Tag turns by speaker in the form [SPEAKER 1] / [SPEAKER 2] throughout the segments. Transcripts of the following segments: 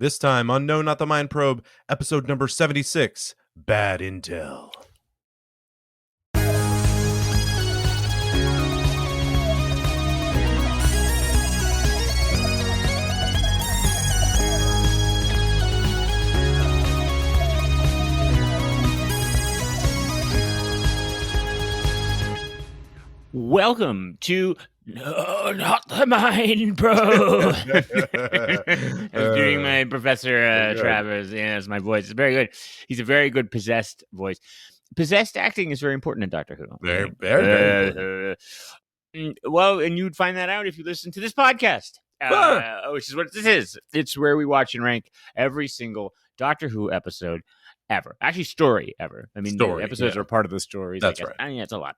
[SPEAKER 1] This time on No Not the Mind Probe, episode number 76, Bad Intel.
[SPEAKER 2] Welcome to No Not the Mind Probe. I was doing my Professor Travers. Yeah, that's my voice. It's very good. He's a very good possessed voice. Possessed acting is very important in Doctor Who.
[SPEAKER 1] Very important.
[SPEAKER 2] Well, and you'd find that out if you listen to this podcast, which is what this is. It's where we watch and rank every single Doctor Who episode ever. Actually, story ever. I mean, the episodes are part of the stories.
[SPEAKER 1] That's right.
[SPEAKER 2] I mean, it's a lot.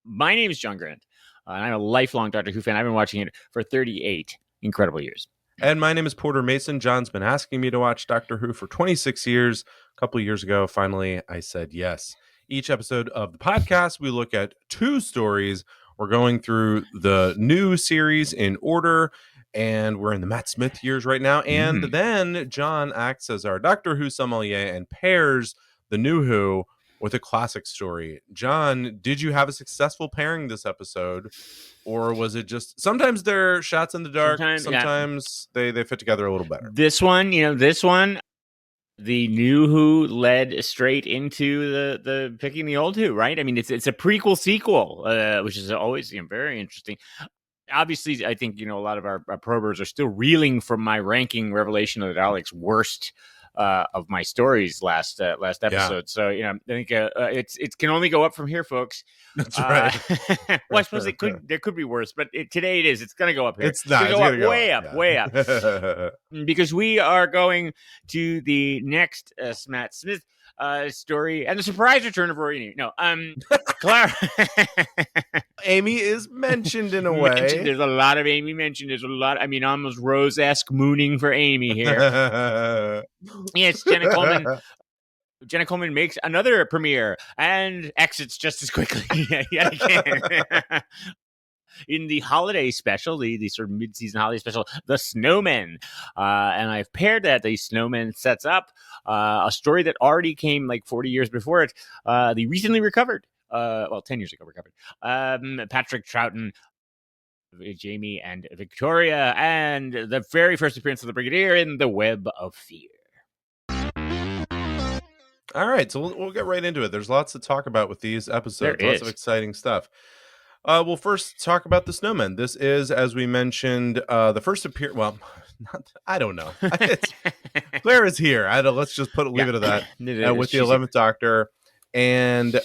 [SPEAKER 2] My name is John Grant, and I'm a lifelong Doctor Who fan. I've been watching it for 38 incredible years.
[SPEAKER 1] And my name is Porter Mason. John's been asking me to watch Doctor Who for 26 years. A couple of years ago, finally, I said yes. Each episode of the podcast, we look at two stories. We're going through the new series in order, and we're in the Matt Smith years right now. And then John acts as our Doctor Who sommelier and pairs the NuWho with a classic story. John, did you have a successful pairing this episode, or was it just sometimes they're shots in the dark, sometimes they fit together a little better?
[SPEAKER 2] This one, the NuWho led straight into the picking the old Who, right? I mean, it's a prequel sequel, which is always very interesting. Obviously, I think a lot of our probers are still reeling from my ranking Revelation of the Daleks worst of my stories last episode. Yeah. So I think it can only go up from here, folks.
[SPEAKER 1] That's right.
[SPEAKER 2] Well, I suppose there could be worse, but today it's going to go up here.
[SPEAKER 1] It's not.
[SPEAKER 2] It's going to go way up, because we are going to the next Matt Smith story and the surprise return of Rory. Clara.
[SPEAKER 1] Amy is mentioned in a way.
[SPEAKER 2] There's a lot of Amy mentioned. There's a lot. I mean, almost Rose-esque mooning for Amy here. Yes, Jenna Coleman. Jenna Coleman makes another premiere and exits just as quickly yet again. In the holiday special, the sort of mid-season holiday special, The Snowmen. And I've paired that. The Snowmen sets up a story that already came like 40 years before it. The recently recovered, 10 years ago recovered, Patrick Troughton, Jamie and Victoria, and the very first appearance of the Brigadier in The Web of Fear.
[SPEAKER 1] All right, so we'll get right into it. There's lots to talk about with these episodes. Lots of exciting stuff. We'll first talk about the Snowmen. This is, as we mentioned, the first appearance. Well, I don't know. Claire is here. Let's just leave it at that. With the 11th Doctor, and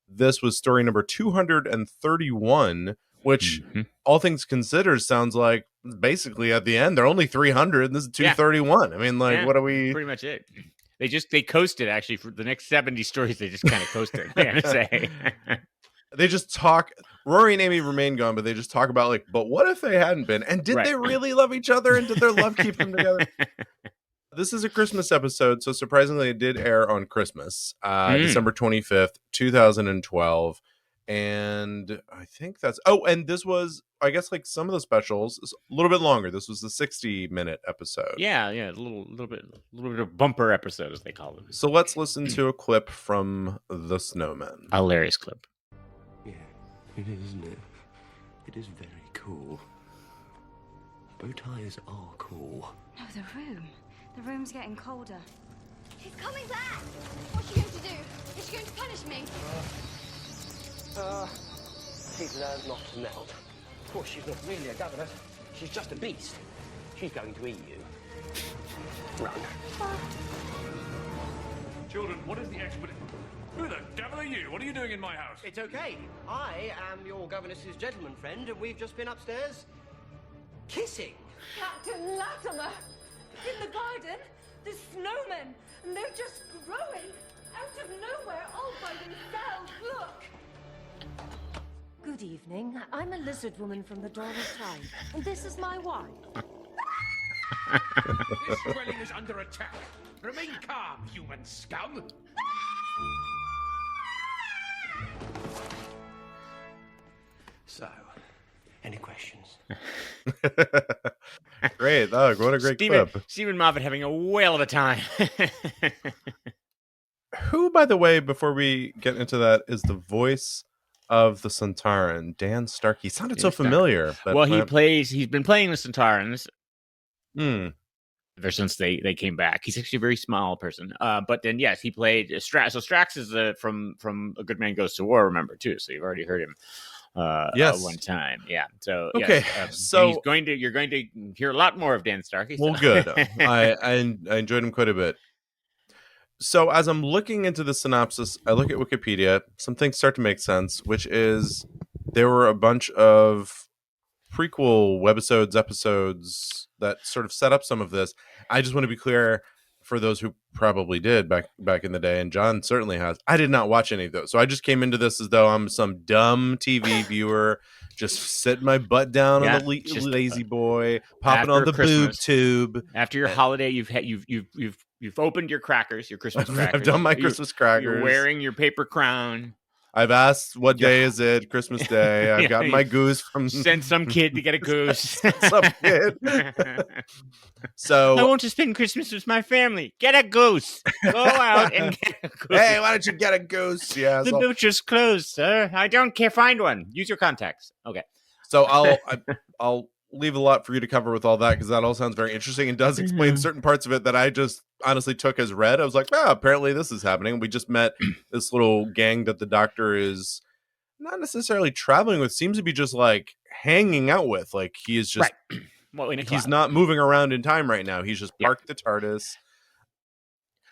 [SPEAKER 1] this was story number 231, which, all things considered, sounds like basically at the end they're only 300, and this is 231. I mean, what are we?
[SPEAKER 2] Pretty much it. They coasted actually for the next 70 stories. They just kind of coasted. I gotta say.
[SPEAKER 1] They just talk. Rory and Amy remain gone, but they just talk about but what if they hadn't been? And did they really love each other? And did their love keep them together? This is a Christmas episode, so surprisingly, it did air on Christmas, December 25th, 2012. And I think that's. Oh, and this was, I guess, like some of the specials, a little bit longer. This was the 60-minute episode.
[SPEAKER 2] Yeah, a little bit of bumper episode, as they call them.
[SPEAKER 1] So let's listen to a clip from The Snowmen.
[SPEAKER 2] A hilarious clip.
[SPEAKER 3] Yeah, it is, isn't it? It is very cool. Bow ties are cool.
[SPEAKER 4] No, the room. The room's getting colder.
[SPEAKER 5] She's coming back! What's she going to do? Is she going to punish me?
[SPEAKER 3] She's learned not to melt. Of course, she's not really a governess. She's just a beast. She's going to eat you. Run.
[SPEAKER 6] Children, what is the expedition? Who the devil are you? What are you doing in my house?
[SPEAKER 3] It's okay. I am your governess's gentleman friend, and we've just been upstairs kissing.
[SPEAKER 5] Captain Latimer! In the garden, the snowmen, and they're just growing out of nowhere all by themselves. Look!
[SPEAKER 7] Good evening. I'm a lizard woman from the Dora tribe, and this is my wife.
[SPEAKER 6] This dwelling is under attack. Remain calm, human scum.
[SPEAKER 3] So, Any questions?
[SPEAKER 1] Great. Oh, what a great clip.
[SPEAKER 2] Stephen Moffat having a whale of a time.
[SPEAKER 1] Who, by the way, before we get into that, is the voice of the Centauran? Dan Starkey. Sounded so familiar. But
[SPEAKER 2] well, he's been playing the Centaurans ever since they came back. He's actually a very small person. But then, yes, he played Strax. So Strax is from A Good Man Goes to War, remember, too. So you've already heard him one time. Yeah. So,
[SPEAKER 1] okay.
[SPEAKER 2] Yes,
[SPEAKER 1] so
[SPEAKER 2] you're going to hear a lot more of Dan Starkey.
[SPEAKER 1] Well, good. I enjoyed him quite a bit. So as I'm looking into the synopsis, I look at Wikipedia. Some things start to make sense, which is there were a bunch of prequel webisodes, episodes that sort of set up some of this. I just want to be clear for those who probably did back in the day, and John certainly has. I did not watch any of those, so I just came into this as though I'm some dumb TV viewer, just sitting my butt down on the lazy boy, popping on the boob tube.
[SPEAKER 2] After your holiday, you've opened your crackers, your Christmas crackers.
[SPEAKER 1] I've done my Christmas crackers.
[SPEAKER 2] You're wearing your paper crown.
[SPEAKER 1] I've asked what day is it, Christmas Day. I've gotten my goose from...
[SPEAKER 2] Send some kid to get a goose.
[SPEAKER 1] Some kid. So
[SPEAKER 2] I want to spend Christmas with my family. Get a goose. Go out and get a goose.
[SPEAKER 1] Hey, why don't you get a goose? Yeah,
[SPEAKER 2] the butcher's closed, sir. I don't care. Find one. Use your contacts. Okay.
[SPEAKER 1] So I'll leave a lot for you to cover with all that, because that all sounds very interesting and does explain certain parts of it that I just honestly took as read. I was like, apparently this is happening. We just met this little gang that the Doctor is not necessarily traveling with, seems to be just like hanging out with. Like he is just,
[SPEAKER 2] well,
[SPEAKER 1] he's not moving around in time right now. He's just parked the TARDIS.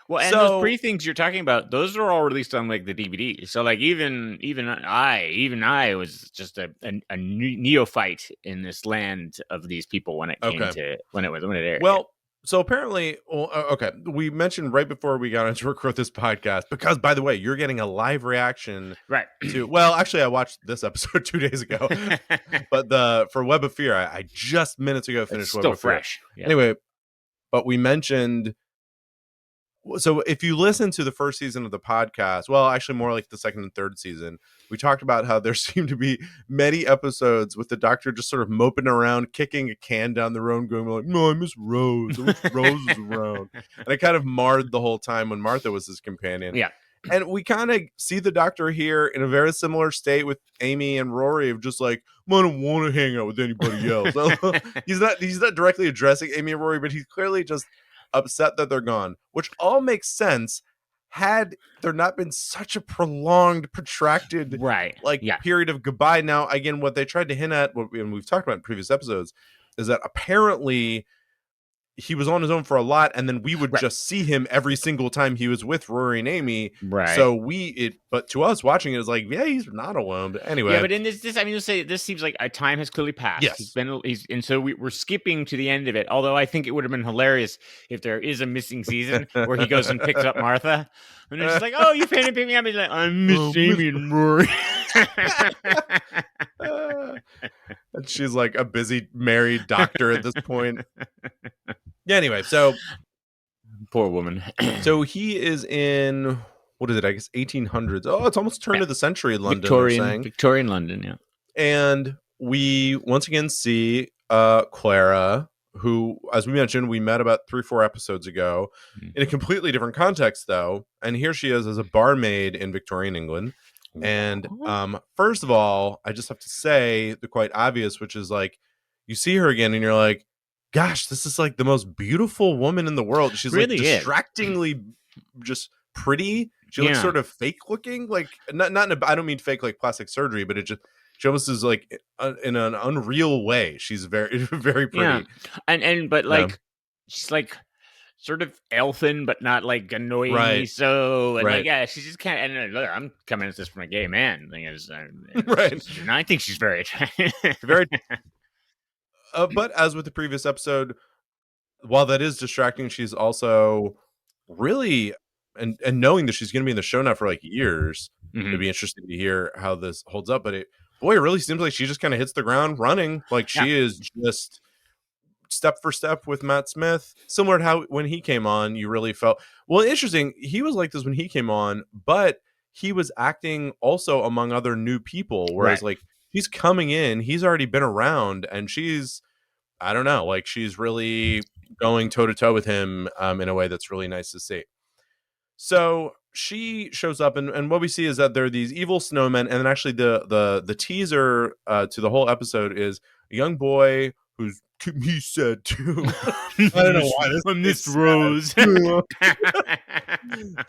[SPEAKER 2] Well, and those pre-things you're talking about, those are all released on like the DVD. So like even I was just a neophyte in this land of these people when it came to when it aired.
[SPEAKER 1] Well, so apparently, we mentioned right before we got into record this podcast, because by the way, you're getting a live reaction to. Well, actually, I watched this episode 2 days ago, but for Web of Fear, I just minutes ago finished.
[SPEAKER 2] It's still fresh.
[SPEAKER 1] Yeah. Anyway, but we mentioned. So if you listen to the first season of the podcast, well, actually more like the second and third season, we talked about how there seemed to be many episodes with the Doctor just sort of moping around, kicking a can down the road, going like, no, I miss Rose. I wish Rose was around. And it kind of marred the whole time when Martha was his companion.
[SPEAKER 2] Yeah.
[SPEAKER 1] And we kind of see the Doctor here in a very similar state with Amy and Rory of just like, I don't want to hang out with anybody else. He's not directly addressing Amy and Rory, but he's clearly just upset that they're gone, which all makes sense had there not been such a prolonged, protracted period of goodbye. Now, again, what they tried to hint at, and we've talked about in previous episodes, is that apparently he was on his own for a lot, and then we would just see him every single time he was with Rory and Amy.
[SPEAKER 2] Right.
[SPEAKER 1] So but to us watching it is like, yeah, he's not alone. But anyway.
[SPEAKER 2] Yeah, but in this I mean, let's say this seems like a time has clearly passed.
[SPEAKER 1] Yes.
[SPEAKER 2] And so we're skipping to the end of it. Although I think it would have been hilarious if there is a missing season where he goes and picks up Martha. And they're just like, oh, you came to pick me up. He's like, I miss Amy and Rory.
[SPEAKER 1] And she's like a busy married doctor at this point. Yeah, anyway, so
[SPEAKER 2] poor woman.
[SPEAKER 1] So he is in, what is it? I guess 1800s. Oh, it's almost turn of the century in London.
[SPEAKER 2] Victorian London, yeah.
[SPEAKER 1] And we once again see Clara, who, as we mentioned, we met about 3-4 episodes ago in a completely different context, though. And here she is as a barmaid in Victorian England. And first of all, I just have to say the quite obvious, which is like, you see her again and you're like, gosh, this is like the most beautiful woman in the world. She's really like distractingly just pretty. She looks sort of fake looking, like not in a, I don't mean fake like plastic surgery, but she almost is like in an unreal way. She's very, very pretty.
[SPEAKER 2] Yeah. But like, she's like sort of elfin, but not like annoyingly so. And like, yeah, she's just kind of, and I'm coming at this from a gay man. Thing is, I think she's very attractive.
[SPEAKER 1] Very. But as with the previous episode, while that is distracting, she's also really, and knowing that she's going to be in the show now for like years, it'd be interesting to hear how this holds up. But it really seems like she just kind of hits the ground running. Like she is just step for step with Matt Smith, similar to how when he came on, you really felt, well, interesting. He was like this when he came on, but he was acting also among other new people. Whereas like she's coming in. He's already been around, and she's, I don't know, like she's really going toe to toe with him in a way that's really nice to see. So she shows up, and what we see is that there are these evil snowmen, and then actually the teaser to the whole episode is a young boy who's he said too. I don't know why this
[SPEAKER 2] from
[SPEAKER 1] is
[SPEAKER 2] this rose.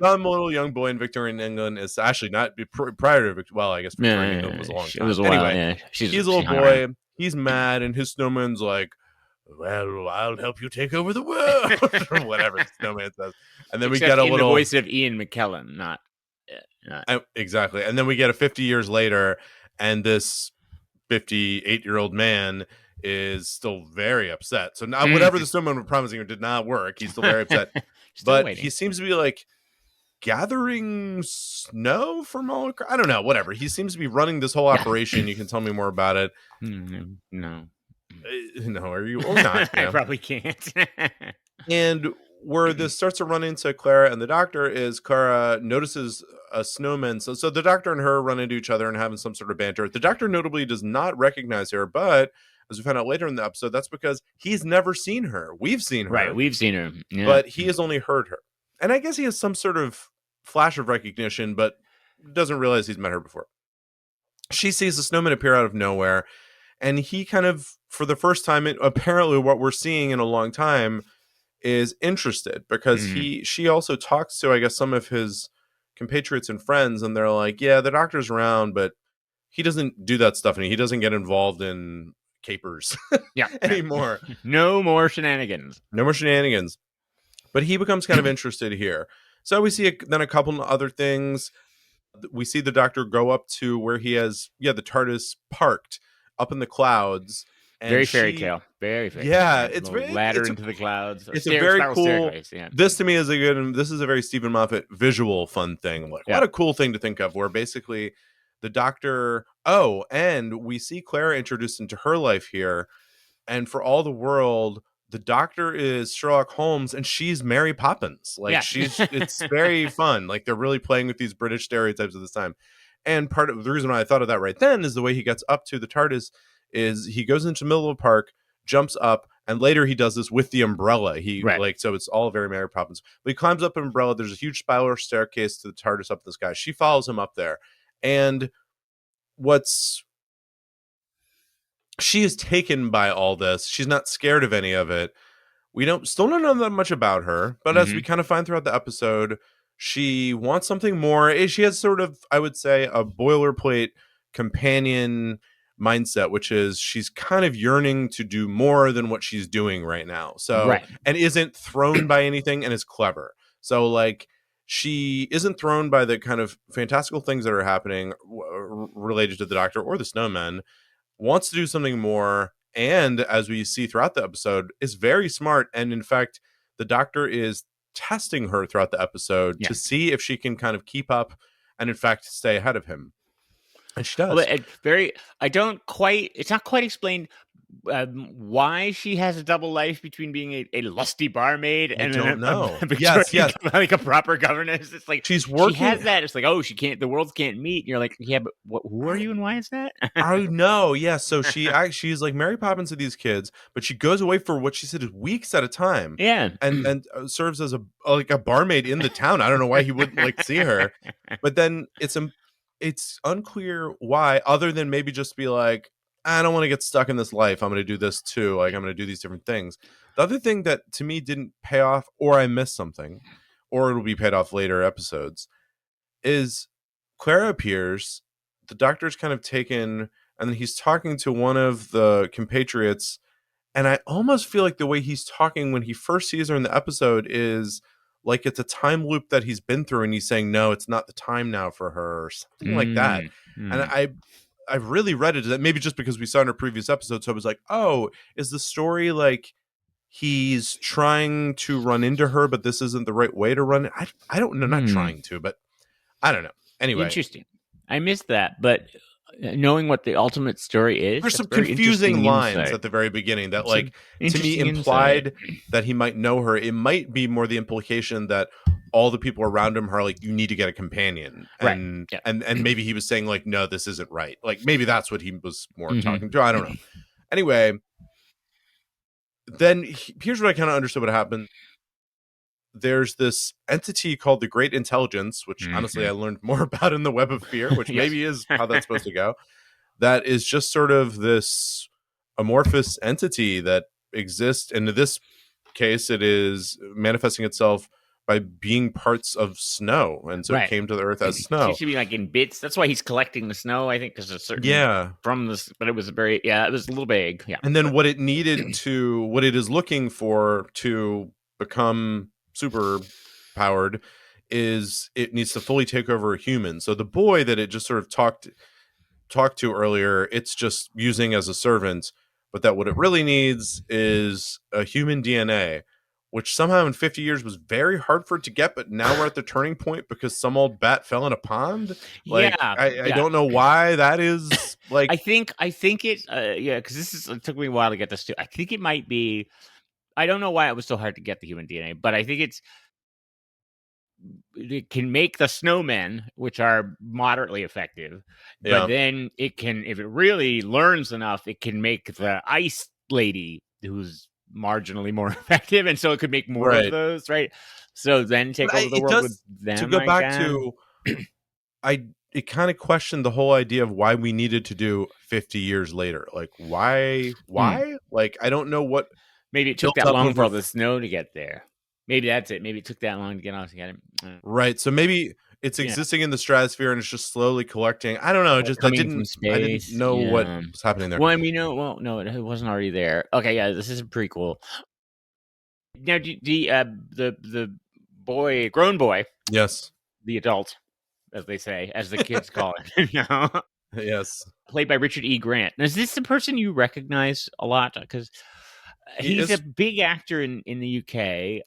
[SPEAKER 1] Some little young boy in Victorian England is actually not prior to well, I guess Victorian England was a long
[SPEAKER 2] It
[SPEAKER 1] time.
[SPEAKER 2] was a while.
[SPEAKER 1] Anyway,
[SPEAKER 2] Yeah,
[SPEAKER 1] he's a little boy. He's mad, and his snowman's like, "Well, I'll help you take over the world," or whatever the snowman says. And then we get a
[SPEAKER 2] in
[SPEAKER 1] little
[SPEAKER 2] the voice of Ian McKellen, not
[SPEAKER 1] exactly. And then we get a 50 years later, and this 58-year-old man is still very upset. So now whatever the snowman was promising her did not work. He's still very upset. But
[SPEAKER 2] waiting.
[SPEAKER 1] he seems to be like gathering snow from all across. I don't know, whatever. He seems to be running this whole operation. You can tell me more about it.
[SPEAKER 2] No,
[SPEAKER 1] are you or not?
[SPEAKER 2] I probably can't.
[SPEAKER 1] And where this starts to run into Clara and the doctor is Clara notices a snowman. So the doctor and her run into each other and having some sort of banter. The doctor notably does not recognize her, but as we found out later in the episode, that's because he's never seen her. We've seen her.
[SPEAKER 2] Right, we've seen her. Yeah.
[SPEAKER 1] But he has only heard her. And I guess he has some sort of flash of recognition, but doesn't realize he's met her before. She sees the snowman appear out of nowhere, and he kind of, for the first time, apparently what we're seeing in a long time, is interested because she also talks to, I guess, some of his compatriots and friends, and they're like, yeah, the doctor's around, but he doesn't do that stuff, and he doesn't get involved in capers anymore.
[SPEAKER 2] No more shenanigans.
[SPEAKER 1] But he becomes kind of interested here. So we see then a couple of other things. We see the doctor go up to where he has the TARDIS parked up in the clouds. And
[SPEAKER 2] very fairy tale. Very fairy
[SPEAKER 1] tale.
[SPEAKER 2] It's very ladder into the clouds.
[SPEAKER 1] It's a very cool. This to me is this is a very Stephen Moffat visual fun thing. Like what a cool thing to think of, where basically the doctor. Oh, and we see Clara introduced into her life here, and for all the world, the doctor is Sherlock Holmes and she's Mary Poppins. Like it's very fun. Like they're really playing with these British stereotypes of this time. And part of the reason why I thought of that right then is the way he gets up to the TARDIS is he goes into the middle of the park, jumps up, and later he does this with the umbrella. So it's all very Mary Poppins. But he climbs up an umbrella. There's a huge spiral staircase to the TARDIS up in the sky. She follows him up there. And she is taken by all this. She's not scared of any of it. We still don't know that much about her, but as we kind of find throughout the episode, she wants something more. She has sort of, I would say, a boilerplate companion mindset, which is she's kind of yearning to do more than what she's doing right now. So, and isn't thrown by anything and is clever. So like, she isn't thrown by the kind of fantastical things that are happening related to the doctor or the snowmen, wants to do something more, and as we see throughout the episode, is very smart. And in fact, the doctor is testing her throughout the episode to see if she can kind of keep up and in fact stay ahead of him. And she does.
[SPEAKER 2] It's not quite explained why she has a double life between being a lusty barmaid and like a proper governess. It's like
[SPEAKER 1] she's working.
[SPEAKER 2] She has that. It's like, oh, she can't. The worlds can't meet. And you're like, yeah, but who are you and why is that?
[SPEAKER 1] I know. Yeah. So she's like Mary Poppins to these kids, but she goes away for what she said is weeks at a time.
[SPEAKER 2] Yeah,
[SPEAKER 1] and serves as a barmaid in the town. I don't know why he wouldn't like see her, but then it's unclear why, other than maybe just be like, I don't want to get stuck in this life. I'm going to do this too. Like I'm going to do these different things. The other thing that to me didn't pay off, or I missed something, or it'll be paid off later episodes, is Clara appears, the doctor's kind of taken, and then he's talking to one of the compatriots, and I almost feel like the way he's talking when he first sees her in the episode is like it's a time loop that he's been through, and he's saying, no, it's not the time now for her, or something like that. And I've really read it that maybe just because we saw in her previous episode, so I was like, oh, is the story like he's trying to run into her, but this isn't the right way to run it? I don't know, not trying to, but I don't know. Anyway.
[SPEAKER 2] Interesting. I missed that, but knowing what the ultimate story is,
[SPEAKER 1] there's some confusing lines at the very beginning that like to me implied that he might know her. It might be more the implication that, all the people around him are like, you need to get a companion.
[SPEAKER 2] Right.
[SPEAKER 1] And
[SPEAKER 2] Yeah.
[SPEAKER 1] and maybe he was saying like, no, this isn't right. Like maybe that's what he was more
[SPEAKER 2] Mhm.
[SPEAKER 1] talking to. I don't know. Anyway, then here's what I kind of understood what happened. There's this entity called the Great Intelligence, which honestly I learned more about in the Web of Fear, which
[SPEAKER 2] Yes.
[SPEAKER 1] maybe is how that's supposed to go. That is just sort of this amorphous entity that exists. And in this case, it is manifesting itself by being parts of snow. And so
[SPEAKER 2] Right.
[SPEAKER 1] it came to the earth as
[SPEAKER 2] It
[SPEAKER 1] snow.
[SPEAKER 2] seems to be like in bits. That's why he's collecting the snow, I think, because a certain
[SPEAKER 1] Yeah.
[SPEAKER 2] from this, but it was it was a little vague. Yeah.
[SPEAKER 1] And then what it is looking for to become super powered is it needs to fully take over a human. So the boy that it just sort of talked to earlier, it's just using as a servant, but that what it really needs is a human DNA, which somehow in 50 years was very hard for it to get, but now we're at the turning point because some old bat fell in a pond. Like,
[SPEAKER 2] Yeah,
[SPEAKER 1] I don't know why that is. Like,
[SPEAKER 2] I think it because it took me a while to get this too. I think it might be. I don't know why it was so hard to get the human DNA, but I think it can make the snowmen, which are moderately effective,
[SPEAKER 1] Yeah.
[SPEAKER 2] but then it can, if it really learns enough, it can make the ice lady, who's marginally more effective, and so it could make more
[SPEAKER 1] Right.
[SPEAKER 2] of those, right? So then take over the
[SPEAKER 1] it
[SPEAKER 2] world
[SPEAKER 1] does,
[SPEAKER 2] with them.
[SPEAKER 1] to go
[SPEAKER 2] I
[SPEAKER 1] back
[SPEAKER 2] guess.
[SPEAKER 1] to, it kind of questioned the whole idea of why we needed to do 50 years later. Like, why? Like, I don't know what.
[SPEAKER 2] Maybe it took
[SPEAKER 1] built
[SPEAKER 2] that
[SPEAKER 1] up
[SPEAKER 2] long for
[SPEAKER 1] over
[SPEAKER 2] all the snow to get there. Maybe that's it. Maybe it took that long to get off together.
[SPEAKER 1] Right. So maybe it's existing in the stratosphere and it's just slowly collecting. I don't know. Just I
[SPEAKER 2] coming from
[SPEAKER 1] didn't
[SPEAKER 2] space.
[SPEAKER 1] know what was happening there.
[SPEAKER 2] Well, I mean, no, it wasn't already there. Okay, yeah, this is pretty cool. Now, the boy, grown boy,
[SPEAKER 1] Yes.
[SPEAKER 2] the adult, as they say, as the kids call it,
[SPEAKER 1] Yes.
[SPEAKER 2] played by Richard E. Grant. Now, is this the person you recognize a lot? Because he's a big actor in the UK.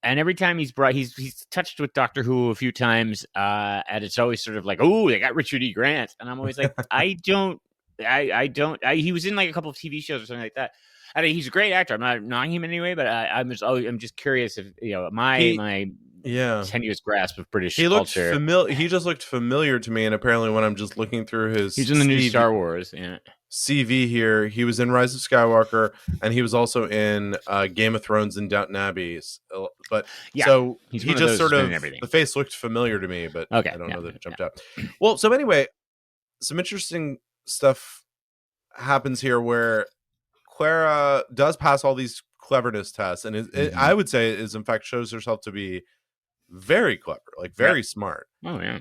[SPEAKER 2] And every time he's touched with Doctor Who a few times, and it's always sort of like, oh, they got Richard E. Grant, and I'm always like, he was in like a couple of TV shows or something like that. I mean, he's a great actor. I'm not knocking him anyway, but I'm just curious if my tenuous grasp of British culture.
[SPEAKER 1] He just looked familiar to me, and apparently when I'm just looking through his,
[SPEAKER 2] he's in the new Star Wars. Yeah.
[SPEAKER 1] CV here. He was in Rise of Skywalker, and he was also in Game of Thrones and Downton Abbey. But so he just sort of the face looked familiar to me, but I don't know that it jumped out. Well, so anyway, some interesting stuff happens here where Clara does pass all these cleverness tests, and I would say is in fact shows herself to be very clever, like very smart.
[SPEAKER 2] Oh yeah.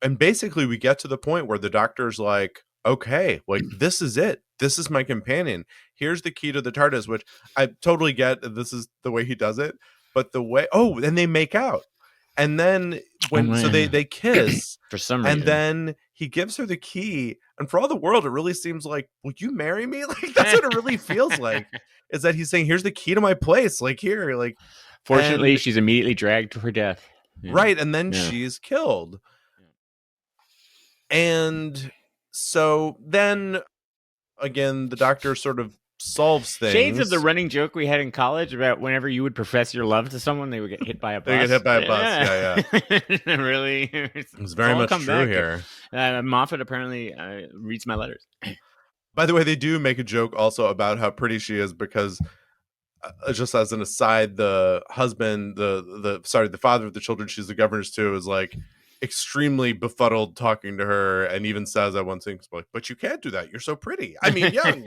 [SPEAKER 1] And basically we get to the point where the doctor's like, okay, like this is it. This is my companion. Here's the key to the TARDIS, which I totally get that this is the way he does it. But the way, and they make out. And then so they kiss
[SPEAKER 2] for some reason.
[SPEAKER 1] And then he gives her the key. And for all the world, it really seems like, will you marry me? Like that's what it really feels like. Is that he's saying, here's the key to my place. Like here, like.
[SPEAKER 2] Fortunately, she's immediately dragged to her death.
[SPEAKER 1] Yeah. Right. And then she's killed. And so then again, the doctor sort of solves things.
[SPEAKER 2] Shades of the running joke we had in college about whenever you would profess your love to someone, they would get hit by a bus.
[SPEAKER 1] They get hit by a bus. Yeah.
[SPEAKER 2] Really?
[SPEAKER 1] It's very much true here.
[SPEAKER 2] Moffat apparently reads my letters.
[SPEAKER 1] By the way, they do make a joke also about how pretty she is because just as an aside, the husband, the father of the children she's the governess to is like extremely befuddled talking to her, and even says at one thing, like, but you can't do that, you're so pretty, I mean young.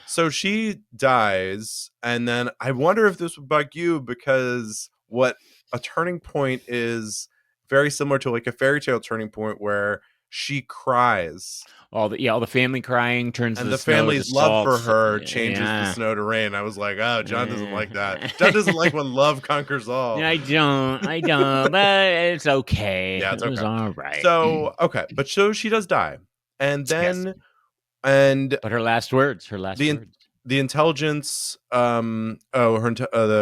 [SPEAKER 1] So she dies, and then I wonder if this would bug you, because what a turning point is very similar to like a fairy tale turning point where she cries.
[SPEAKER 2] All the family crying turns,
[SPEAKER 1] and the family's love for her changes the snow to rain. I was like, oh, John doesn't like that. John doesn't like when love conquers all.
[SPEAKER 2] I don't, but it's okay.
[SPEAKER 1] Yeah, it's okay.
[SPEAKER 2] It was all right.
[SPEAKER 1] So, okay, but so she does die, and then,
[SPEAKER 2] but her last words.
[SPEAKER 1] The intelligence, the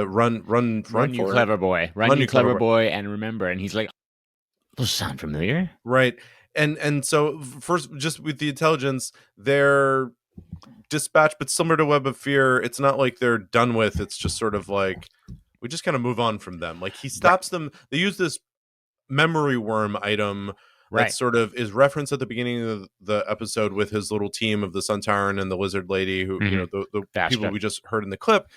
[SPEAKER 1] run,
[SPEAKER 2] you clever boy, run you clever boy, and remember. And he's like, those sound familiar,
[SPEAKER 1] right? And so first, just with the intelligence, they're Dispatch, but similar to Web of Fear, it's not like they're done with. It's just sort of like we just kind of move on from them. Like he stops them. They use this memory worm item that sort of is referenced at the beginning of the episode with his little team of the Sun Tyrant and the Lizard Lady, who you know the people we just heard in the clip.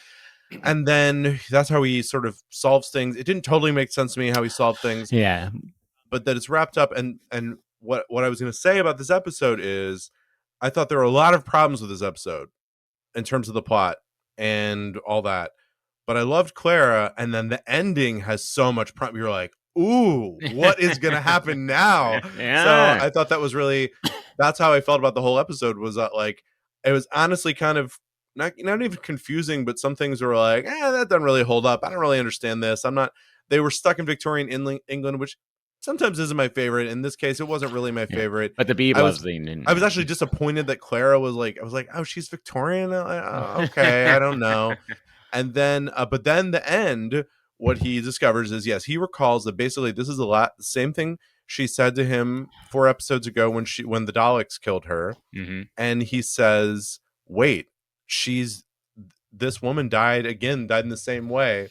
[SPEAKER 1] And then that's how he sort of solves things. It didn't totally make sense to me how he solved things.
[SPEAKER 2] Yeah.
[SPEAKER 1] But that it's wrapped up. And what I was going to say about this episode is I thought there were a lot of problems with this episode in terms of the plot and all that. But I loved Clara. And then the ending has so much you're like, ooh, what is going to happen now?
[SPEAKER 2] Yeah.
[SPEAKER 1] So I thought that was really, that's how I felt about the whole episode, was that like, it was honestly kind of not even confusing, but some things were like, that doesn't really hold up. I don't really understand this. They were stuck in Victorian England, which sometimes isn't my favorite. In this case, it wasn't really my favorite.
[SPEAKER 2] But the bee buzzing.
[SPEAKER 1] I was actually disappointed that Clara was like, I was like, oh, she's Victorian. Okay, I don't know. And then, but then the end, what he discovers is, yes, he recalls that basically this is the same thing she said to him 4 episodes ago when the Daleks killed her. And he says, wait, this woman died in the same way.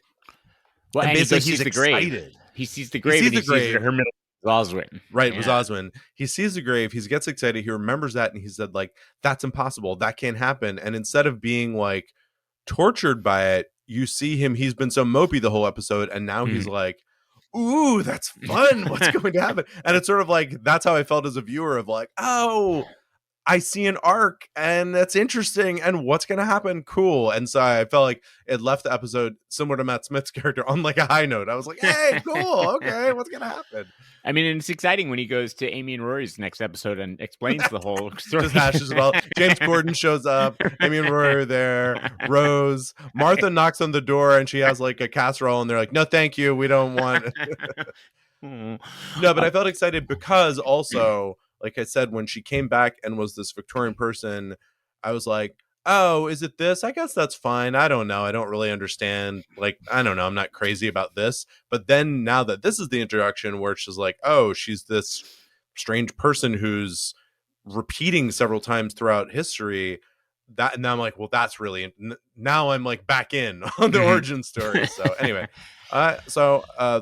[SPEAKER 2] Well, and
[SPEAKER 1] basically
[SPEAKER 2] he's excited. He sees the grave. He sees her middle. Oswin.
[SPEAKER 1] Right, it was Oswin. He sees the grave, he gets excited, he remembers that, and he said, like, that's impossible, that can't happen. And instead of being like tortured by it, you see him, he's been so mopey the whole episode, and now he's like, ooh, that's fun, what's going to happen? And it's sort of like, that's how I felt as a viewer, of like, oh, I see an arc, and that's interesting, and what's going to happen? Cool. And so I felt like it left the episode similar to Matt Smith's character on like a high note. I was like, hey, cool, okay, what's going to happen?
[SPEAKER 2] I mean, and it's exciting when he goes to Amy and Rory's next episode and explains the whole story.
[SPEAKER 1] Just hashes about. James Corden shows up. Amy and Rory are there. Rose. Martha knocks on the door, and she has like a casserole, and they're like, no, thank you. We don't want No, but I felt excited because also, like I said, when she came back and was this Victorian person, I was like, oh, is it this? I guess that's fine. I don't know. I don't really understand. Like, I don't know. I'm not crazy about this. But then now that this is the introduction where she's like, oh, she's this strange person who's repeating several times throughout history. And now I'm like, well, that's really, now I'm like back in on the origin story. So anyway, I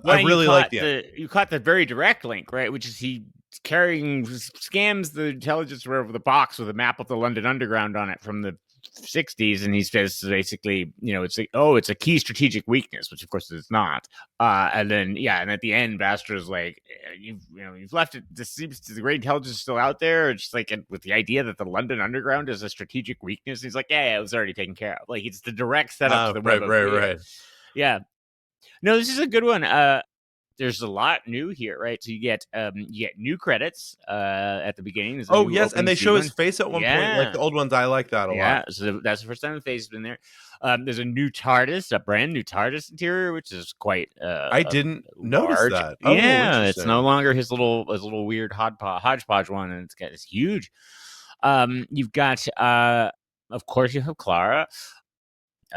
[SPEAKER 1] really like
[SPEAKER 2] you caught the very direct link, right? Which is he scams the intelligence with a box with a map of the London Underground on it from the 60s, and he says basically, it's like, oh, it's a key strategic weakness, which of course it's not. And then and at the end, Vastra's like, you've left it. This seems the great intelligence is still out there. It's just like with the idea that the London Underground is a strategic weakness. He's like, yeah, it was already taken care of. Like it's the direct setup to the web. Right. Yeah. No, this is a good one. There's a lot new here, right? So you get new credits at the beginning.
[SPEAKER 1] Oh yes, and they show his face at one point, like the old ones. I like that a lot.
[SPEAKER 2] Yeah, so that's the first time the face has been there. There's a new TARDIS, a brand new TARDIS interior, which is quite.
[SPEAKER 1] I didn't notice that.
[SPEAKER 2] Oh, yeah, it's no longer his little weird hodgepodge one, and it's huge. You've got, of course, you have Clara.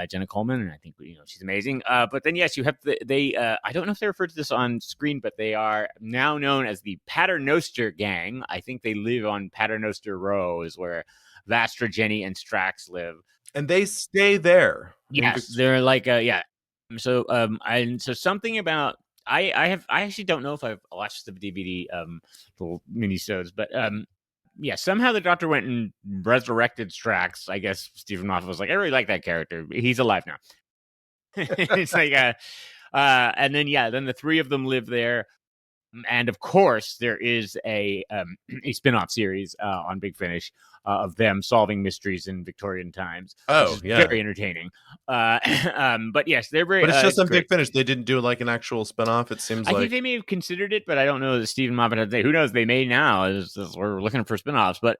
[SPEAKER 2] Jenna Coleman, and I think she's amazing. But then yes, you have I don't know if they refer to this on screen, but they are now known as the Paternoster Gang. I think they live on Paternoster Row, is where Vastra, Jenny, and Strax live,
[SPEAKER 1] and they stay there.
[SPEAKER 2] Yes, they're like So so something about I actually don't know if I've watched the DVD little minisodes, but somehow the Doctor went and resurrected Strax. I guess Stephen Moffat was like, I really like that character. He's alive now. It's like, and then then the 3 of them live there, and of course there is a spin-off series on Big Finish of them solving mysteries in Victorian times.
[SPEAKER 1] Oh, yeah,
[SPEAKER 2] very entertaining. But yes, they're very.
[SPEAKER 1] But it's just on Big Finish. They didn't do like an actual spin-off. It seems like
[SPEAKER 2] I think they may have considered it, but I don't know that Stephen Moffat had. Who knows? They may now. As we're looking for spin-offs, but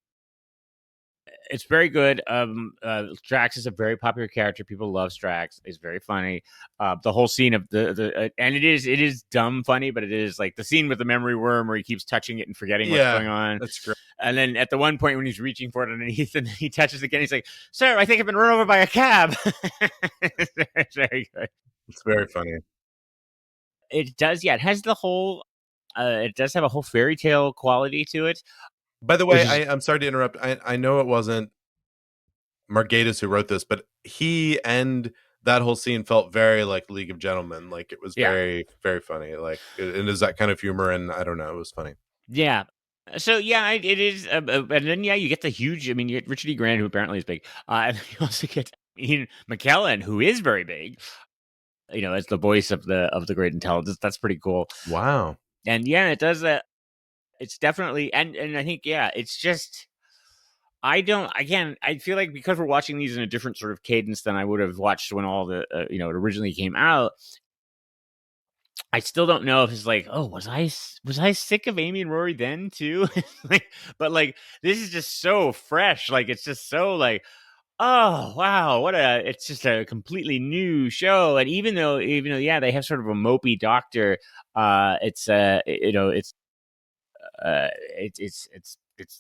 [SPEAKER 2] it's very good. Strax is a very popular character. People love Strax. It's very funny. The whole scene of the and it is dumb funny, but it is like the scene with the memory worm where he keeps touching it and forgetting what's going on.
[SPEAKER 1] That's great.
[SPEAKER 2] And then at the one point when he's reaching for it underneath and he touches again, he's like, "Sir, I think I've been run over by a cab." It's very good.
[SPEAKER 1] It's very funny.
[SPEAKER 2] It does, it has the whole. It does have a whole fairy tale quality to it.
[SPEAKER 1] By the way, I'm sorry to interrupt. I know it wasn't Margaitis who wrote this, but he and that whole scene felt very like League of Gentlemen. Like it was very, very funny. Like it is that kind of humor, and I don't know, it was funny.
[SPEAKER 2] Yeah. So yeah, it is, and then you get the huge. I mean, you get Richard E. Grant, who apparently is big, and you also get Ian McKellen, who is very big. As the voice of the Great Intelligence. That's pretty cool.
[SPEAKER 1] Wow.
[SPEAKER 2] And yeah, it does that. It's definitely, and I think it's just. I feel like because we're watching these in a different sort of cadence than I would have watched when all the it originally came out. I still don't know if it's like, oh, was I sick of Amy and Rory then too? But like this is just so fresh. Like it's just so like, oh wow, it's just a completely new show. And even though they have sort of a mopey doctor, it's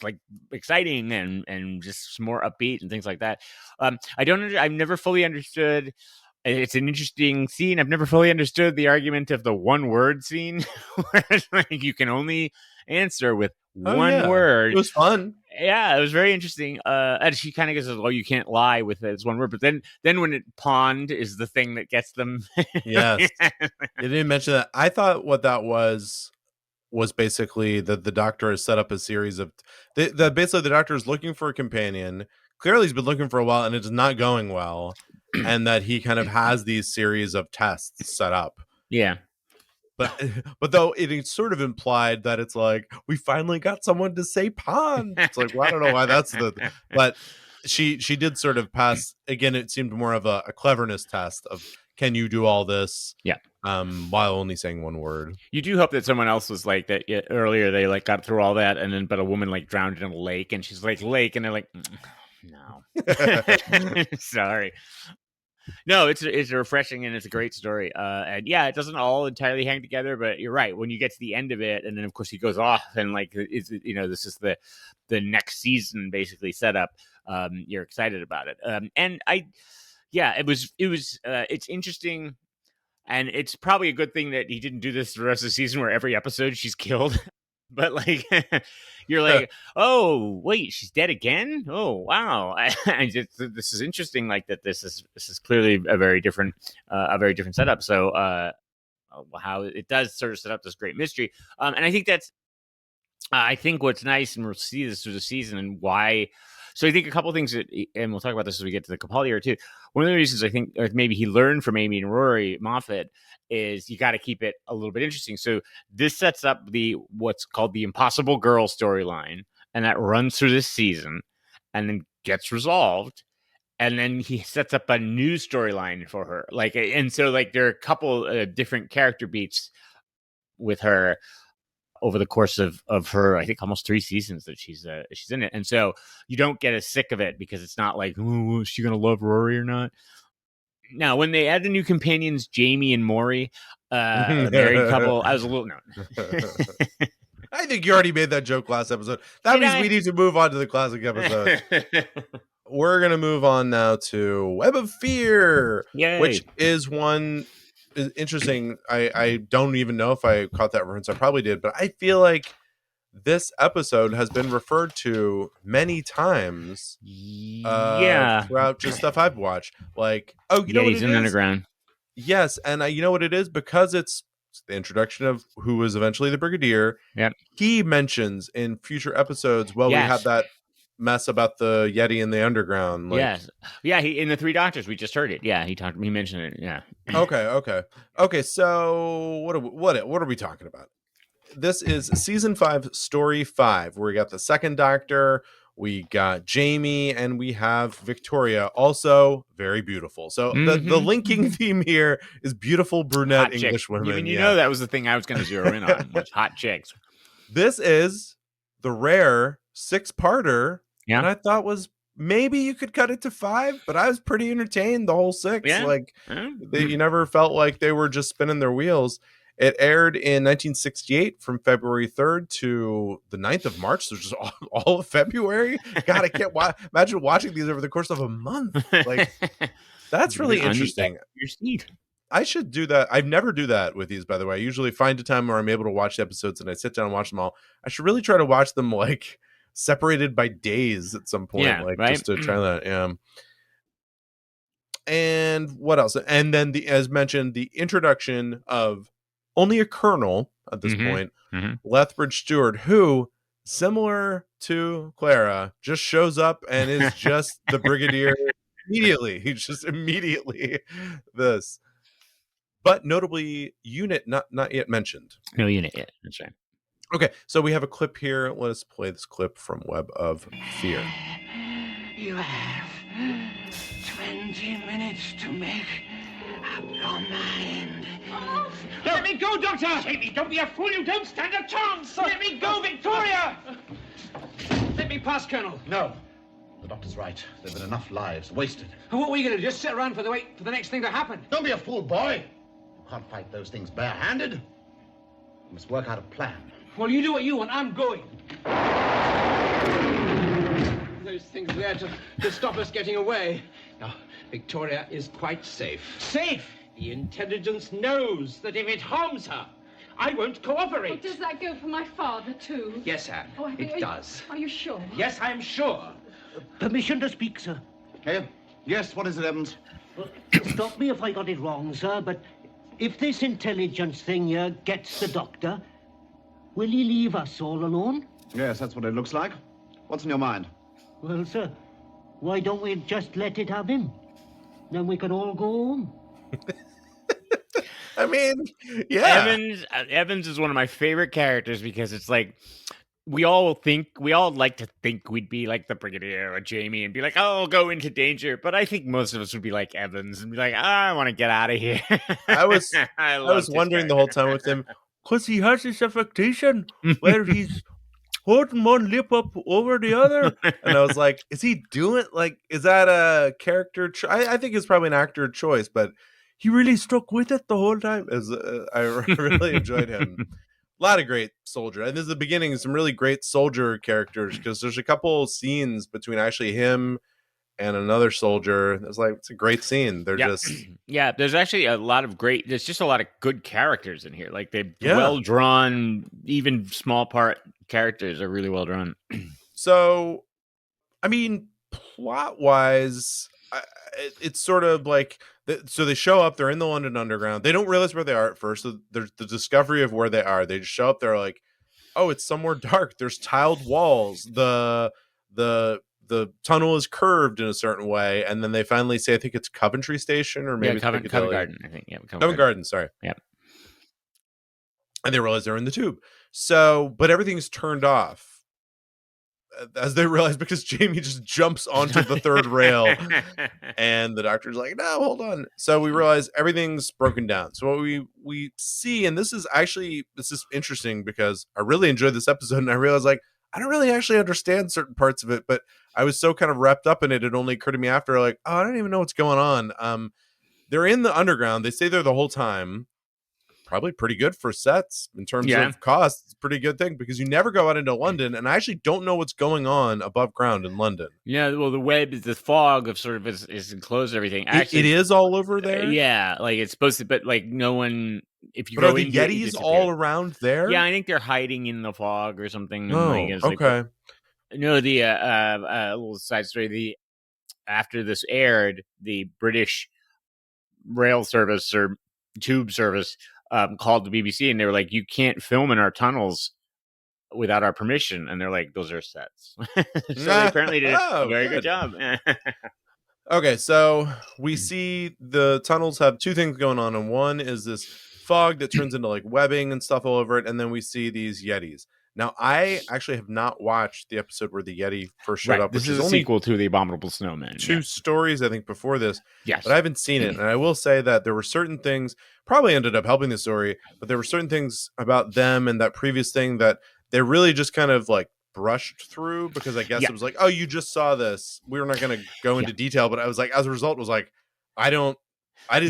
[SPEAKER 2] like exciting and just more upbeat and things like that. I've never fully understood. It's an interesting scene. I've never fully understood the argument of the one word scene, where it's like you can only answer with one word.
[SPEAKER 1] It was fun.
[SPEAKER 2] Yeah, it was very interesting. And she kind of goes, "Well, you can't lie with it. It's one word." But then when it pond is the thing that gets them.
[SPEAKER 1] Yes, they didn't mention that. I thought what that was basically that the doctor has set up a series of basically the doctor is looking for a companion. Clearly, he's been looking for a while, and it's not going well. And that he kind of has these series of tests set up.
[SPEAKER 2] Yeah.
[SPEAKER 1] But though it sort of implied that it's like, we finally got someone to say pond. It's like, well, I don't know why that's but she did sort of pass. Again, it seemed more of a cleverness test of, can you do all this?
[SPEAKER 2] Yeah.
[SPEAKER 1] While only saying one word.
[SPEAKER 2] You do hope that someone else was like that earlier. They like got through all that, and then but a woman like drowned in a lake, and she's like lake, and they're like, no, sorry. No, it's refreshing and it's a great story. And yeah, it doesn't all entirely hang together, but you're right. When you get to the end of it, and then of course he goes off and like, this is the next season basically set up. You're excited about it. And it's interesting. And it's probably a good thing that he didn't do this the rest of the season where every episode she's killed. But like, you're like, oh wait, she's dead again. Oh wow, this is interesting. Like that, this is clearly a very different setup. So how it does sort of set up this great mystery. And I think I think what's nice, and we'll see this through the season, and why. So I think a couple of things, and we'll talk about this as we get to the Capaldi era too. One of the reasons I think maybe he learned from Amy and Rory Moffat is you got to keep it a little bit interesting. So this sets up what's called the Impossible Girl storyline, and that runs through this season, and then gets resolved, and then he sets up a new storyline for her. Like, and so like there are a couple different character beats with her over the course of her, I think almost 3 seasons that she's in it. And so you don't get as sick of it because it's not like, oh, is she going to love Rory or not? Now, when they add the new companions, Jamie and Maury, a married couple, I was a little, no.
[SPEAKER 1] I think you already made that joke last episode. That means we need to move on to the classic episode. We're going to move on now to Web of Fear, which is one... interesting. I don't even know if I caught that reference. I probably did, but I feel like this episode has been referred to many times throughout just stuff I've watched. Like, oh, you know what
[SPEAKER 2] he's in Underground.
[SPEAKER 1] Yes, and you know what it is? Because it's the introduction of who was eventually the Brigadier.
[SPEAKER 2] Yep.
[SPEAKER 1] He mentions in future episodes, we had that mess about the Yeti in the underground. Like,
[SPEAKER 2] yes. Yeah, he in the Three Doctors, we just heard it. Yeah, he mentioned it. Yeah.
[SPEAKER 1] Okay. So what are we talking about? This is season 5, story 5, where we got the second Doctor, we got Jamie, and we have Victoria, also very beautiful. So the linking theme here is beautiful brunette
[SPEAKER 2] hot
[SPEAKER 1] English
[SPEAKER 2] chick.
[SPEAKER 1] women.
[SPEAKER 2] You know that was the thing I was going to zero in on, which hot chicks.
[SPEAKER 1] This is the rare 6-parter, and I thought was maybe you could cut it to 5, but I was pretty entertained the whole 6.
[SPEAKER 2] Yeah.
[SPEAKER 1] Like you never felt like they were just spinning their wheels. It aired in 1968 from February 3rd to the 9th of March. So just all of February. God, I can't imagine watching these over the course of a month. Like, that's really interesting. I should do that. I never do that with these, by the way. I usually find a time where I'm able to watch the episodes and I sit down and watch them all. I should really try to watch them like separated by days at some point,
[SPEAKER 2] Yeah,
[SPEAKER 1] like
[SPEAKER 2] right?
[SPEAKER 1] just to try that. Yeah. And what else? And then as mentioned, the introduction of only a colonel at this point, Lethbridge Stewart, who, similar to Clara, just shows up and is just the brigadier immediately. He's just immediately this. But notably, unit not yet mentioned.
[SPEAKER 2] No unit yet. That's right.
[SPEAKER 1] Okay, so we have a clip here. Let us play this clip from Web of Fear.
[SPEAKER 3] You have 20 minutes to make up your mind. Let me go, Doctor! Jamie, don't be a fool. You don't stand a chance. Let me go, Victoria! Let me pass, Colonel.
[SPEAKER 8] No. The doctor's right. There have been enough lives wasted.
[SPEAKER 3] And what are we going to do? Just sit around for the next thing to happen?
[SPEAKER 8] Don't be a fool, boy. You can't fight those things barehanded. You must work out a plan.
[SPEAKER 3] Well, you do what you want. I'm going. Those things are there to stop us getting away. Now, Victoria is quite safe. Safe? The intelligence knows that if it harms her, I won't cooperate.
[SPEAKER 5] Does that go for my father, too?
[SPEAKER 3] Yes, Anne, it does.
[SPEAKER 5] Are you sure?
[SPEAKER 3] Yes, I am sure.
[SPEAKER 9] Permission to speak, sir.
[SPEAKER 8] Hey? Yes, what is it, Evans?
[SPEAKER 9] Stop me if I got it wrong, sir, but if this intelligence thing here gets the doctor, will he leave us all alone?
[SPEAKER 8] Yes, that's what it looks like. What's in your mind?
[SPEAKER 9] Well, sir, why don't we just let it have him? Then we can all go home.
[SPEAKER 1] I mean, yeah.
[SPEAKER 2] Evans is one of my favorite characters because it's like we all like to think we'd be like the Brigadier or Jamie and be like, oh, go into danger. But I think most of us would be like Evans and be like, I want to get out of here.
[SPEAKER 1] I was wondering the whole time with him, because he has this affectation where he's holding one lip up over the other. And I was like, is he doing, like, is that a character? I think it's probably an actor choice, but he really stuck with it the whole time. I really enjoyed him. A lot of great soldier. And this is the beginning of some really great soldier characters, because there's a couple scenes between actually him and another soldier. It's a great scene. They're just
[SPEAKER 2] there's actually there's just a lot of good characters in here. Like they're well drawn, even small part characters are really well drawn.
[SPEAKER 1] So, I mean, plot wise, it's sort of like, so they show up, they're in the London Underground. They don't realize where they are at first. So there's the discovery of where they are. They just show up, they're like, oh, it's somewhere dark. There's tiled walls. The tunnel is curved in a certain way. And then they finally say, I think it's Coventry Station, or maybe
[SPEAKER 2] Covent Garden, I think. Yeah,
[SPEAKER 1] Covent Garden, sorry.
[SPEAKER 2] Yeah.
[SPEAKER 1] And they realize they're in the tube. So, but everything's turned off, as they realize, because Jamie just jumps onto the third rail and the doctor's like, no, hold on. So we realize everything's broken down. So what we see, and this is interesting because I really enjoyed this episode, and I realized, like, I don't really actually understand certain parts of it, but I was so kind of wrapped up in it. It only occurred to me after, like, oh, I don't even know what's going on. They're in the underground. They stay there the whole time. Probably pretty good for sets in terms of cost. It's a pretty good thing because you never go out into London, and I actually don't know what's going on above ground in London.
[SPEAKER 2] Yeah, well, the web is the fog of sort of is enclosed everything. Actually,
[SPEAKER 1] it is all over there.
[SPEAKER 2] Yeah, like it's supposed to, but like no one. If you
[SPEAKER 1] but
[SPEAKER 2] go
[SPEAKER 1] are the Yetis all around there?
[SPEAKER 2] Yeah, I think they're hiding in the fog or something.
[SPEAKER 1] Oh, okay.
[SPEAKER 2] No, the little side story. After this aired, the British rail service or tube service called the BBC, and they were like, you can't film in our tunnels without our permission. And they're like, those are sets. So they apparently did a very good job.
[SPEAKER 1] Okay, so we see the tunnels have two things going on, and one is this fog that turns into like webbing and stuff all over it, and then we see these Yetis. Now, I actually have not watched the episode where the Yeti first showed up.
[SPEAKER 2] This is a sequel to The Abominable Snowmen.
[SPEAKER 1] Two stories, I think, before this.
[SPEAKER 2] Yes.
[SPEAKER 1] But I haven't seen it. And I will say that there were certain things, probably ended up helping the story, but there were certain things about them and that previous thing that they really just kind of like brushed through, because I guess it was like, oh, you just saw this. We were not going to go into detail, but I was like, as a result, was like, I didn't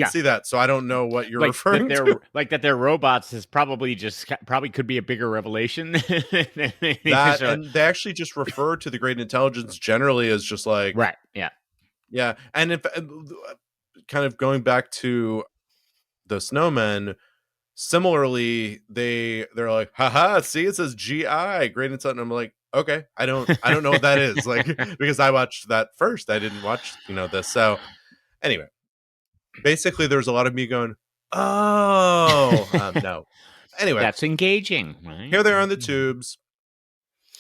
[SPEAKER 1] see that, so I don't know what you're referring to.
[SPEAKER 2] Like that they're robots is probably could be a bigger revelation.
[SPEAKER 1] And they actually just refer to the great intelligence generally as just like,
[SPEAKER 2] right, yeah.
[SPEAKER 1] And if kind of going back to the Snowmen, similarly, they're like, haha, see, it says GI, great intelligence. I'm like, okay, I don't know what that is, like, because I watched that first. I didn't watch, this. So anyway, basically there's a lot of me going, oh, no. Anyway,
[SPEAKER 2] That's engaging, right?
[SPEAKER 1] here they are on the tubes.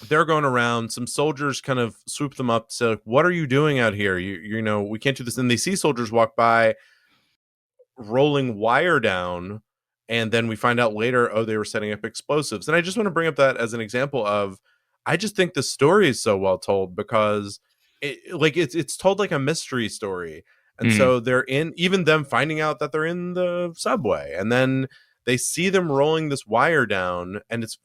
[SPEAKER 1] They're going around. Some soldiers kind of swoop them up, say, like, what are you doing out here? We can't do this. And they see soldiers walk by rolling wire down, and then we find out later, oh, they were setting up explosives. And I just want to bring up that as an example of, I just think the story is so well told, because it's told like a mystery story. And so they're in, even them finding out that they're in the subway, and then they see them rolling this wire down, and it's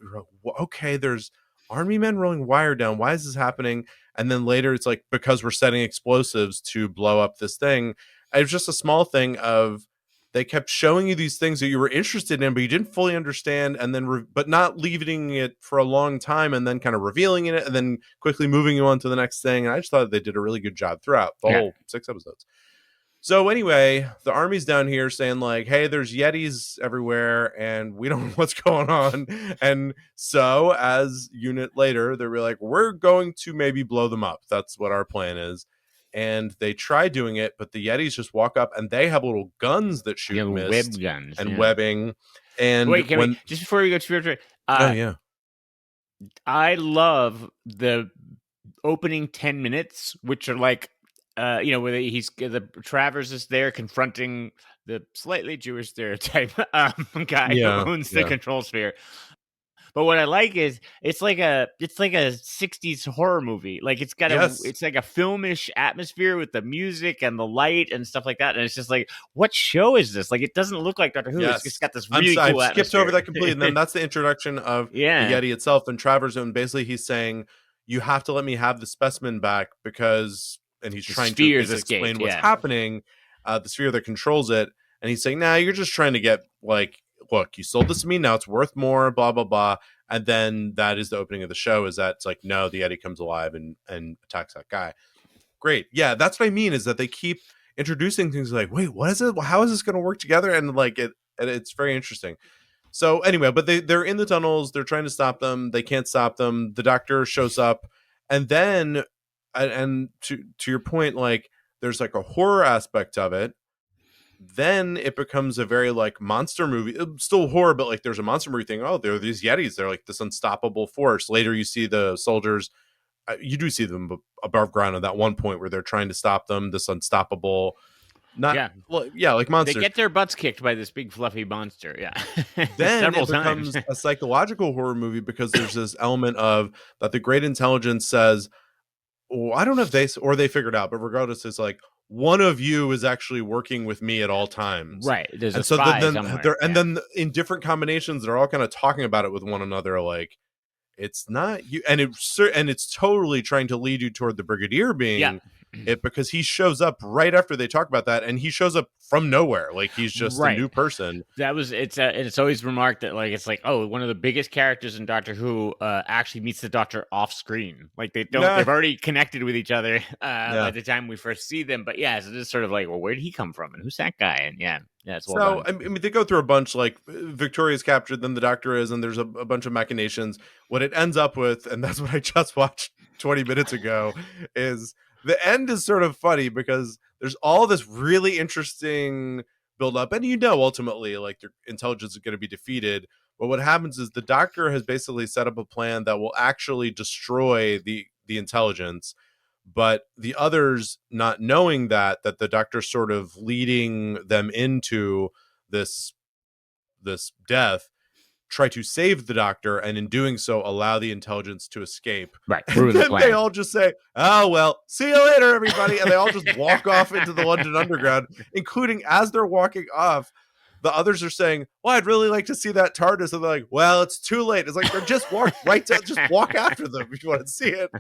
[SPEAKER 1] okay, there's army men rolling wire down, why is this happening? And then later it's like, because we're setting explosives to blow up this thing. It was just a small thing of, they kept showing you these things that you were interested in, but you didn't fully understand, and then but not leaving it for a long time, and then kind of revealing it, and then quickly moving you on to the next thing. And I just thought they did a really good job throughout the whole 6 episodes. So anyway, the army's down here saying like, hey, there's Yetis everywhere, and we don't know what's going on. And so as unit later, they're like, we're going to maybe blow them up. That's what our plan is. And they try doing it, but the Yetis just walk up, and they have little guns that shoot mist
[SPEAKER 2] web guns
[SPEAKER 1] and webbing. And
[SPEAKER 2] wait, just before we go to
[SPEAKER 1] oh yeah,
[SPEAKER 2] I love the opening 10 minutes, which are like, where the Travers is there confronting the slightly Jewish stereotype guy who owns the control sphere. But what I like is it's like a 60s horror movie. Like it's got it's like a filmish atmosphere with the music and the light and stuff like that. And it's just like, what show is this? Like, it doesn't look like Doctor Who. It's just got this really cool atmosphere.
[SPEAKER 1] I skipped over that completely. And then that's the introduction of the Yeti itself. And Travers, and basically he's saying, you have to let me have the specimen back, because, and he's trying to explain what's happening, the sphere that controls it. And he's saying, nah, you're just trying to get, like, look, you sold this to me, now it's worth more, blah, blah, blah. And then that is the opening of the show, is that it's like, no, the Yeti comes alive and attacks that guy. Great. Yeah, that's what I mean, is that they keep introducing things like, wait, what is it? How is this going to work together? And like it's very interesting. So anyway, but they're in the tunnels, they're trying to stop them, they can't stop them. The Doctor shows up, and then and to your point, like, there's like a horror aspect of it. Then it becomes a very like monster movie, still horror, but like there's a monster movie thing. Oh, there are these Yetis, they're like this unstoppable force. Later you see the soldiers, you do see them above ground at that one point where they're trying to stop them, this unstoppable, like monsters.
[SPEAKER 2] They get their butts kicked by this big fluffy monster.
[SPEAKER 1] Then it becomes a psychological horror movie, because there's this element of that the great intelligence says, oh, I don't know if they figured out, but regardless, it's like, one of you is actually working with me at all times.
[SPEAKER 2] Right. There's
[SPEAKER 1] and
[SPEAKER 2] a spy
[SPEAKER 1] somewhere. And then in different combinations, they're all kind of talking about it with one another. Like, it's not you. And it's totally trying to lead you toward the Brigadier being it, because he shows up right after they talk about that. And he shows up from nowhere. Like, he's just a new person.
[SPEAKER 2] It's always remarked that, like, it's like, oh, one of the biggest characters in Doctor Who actually meets the Doctor off screen. Like, they've already connected with each other by the time we first see them. But yeah, so it's sort of like, well, where did he come from? And who's that guy? And it's well done.
[SPEAKER 1] I mean, they go through a bunch, like, Victoria's captured, then the Doctor is, and there's a bunch of machinations. What it ends up with, and that's what I just watched 20 minutes ago, is the end is sort of funny, because there's all this really interesting build up, and ultimately, like, their intelligence is going to be defeated. But what happens is the Doctor has basically set up a plan that will actually destroy the intelligence, but the others, not knowing that the Doctor's sort of leading them into this death, try to save the Doctor, and in doing so allow the intelligence to escape.
[SPEAKER 2] Right.
[SPEAKER 1] And then they all just say, oh, well, see you later, everybody. And they all just walk off into the London Underground, including, as they're walking off, the others are saying, well, I'd really like to see that TARDIS. And they're like, well, it's too late. It's like, they're just walk right down, just walk after them if you want to see it.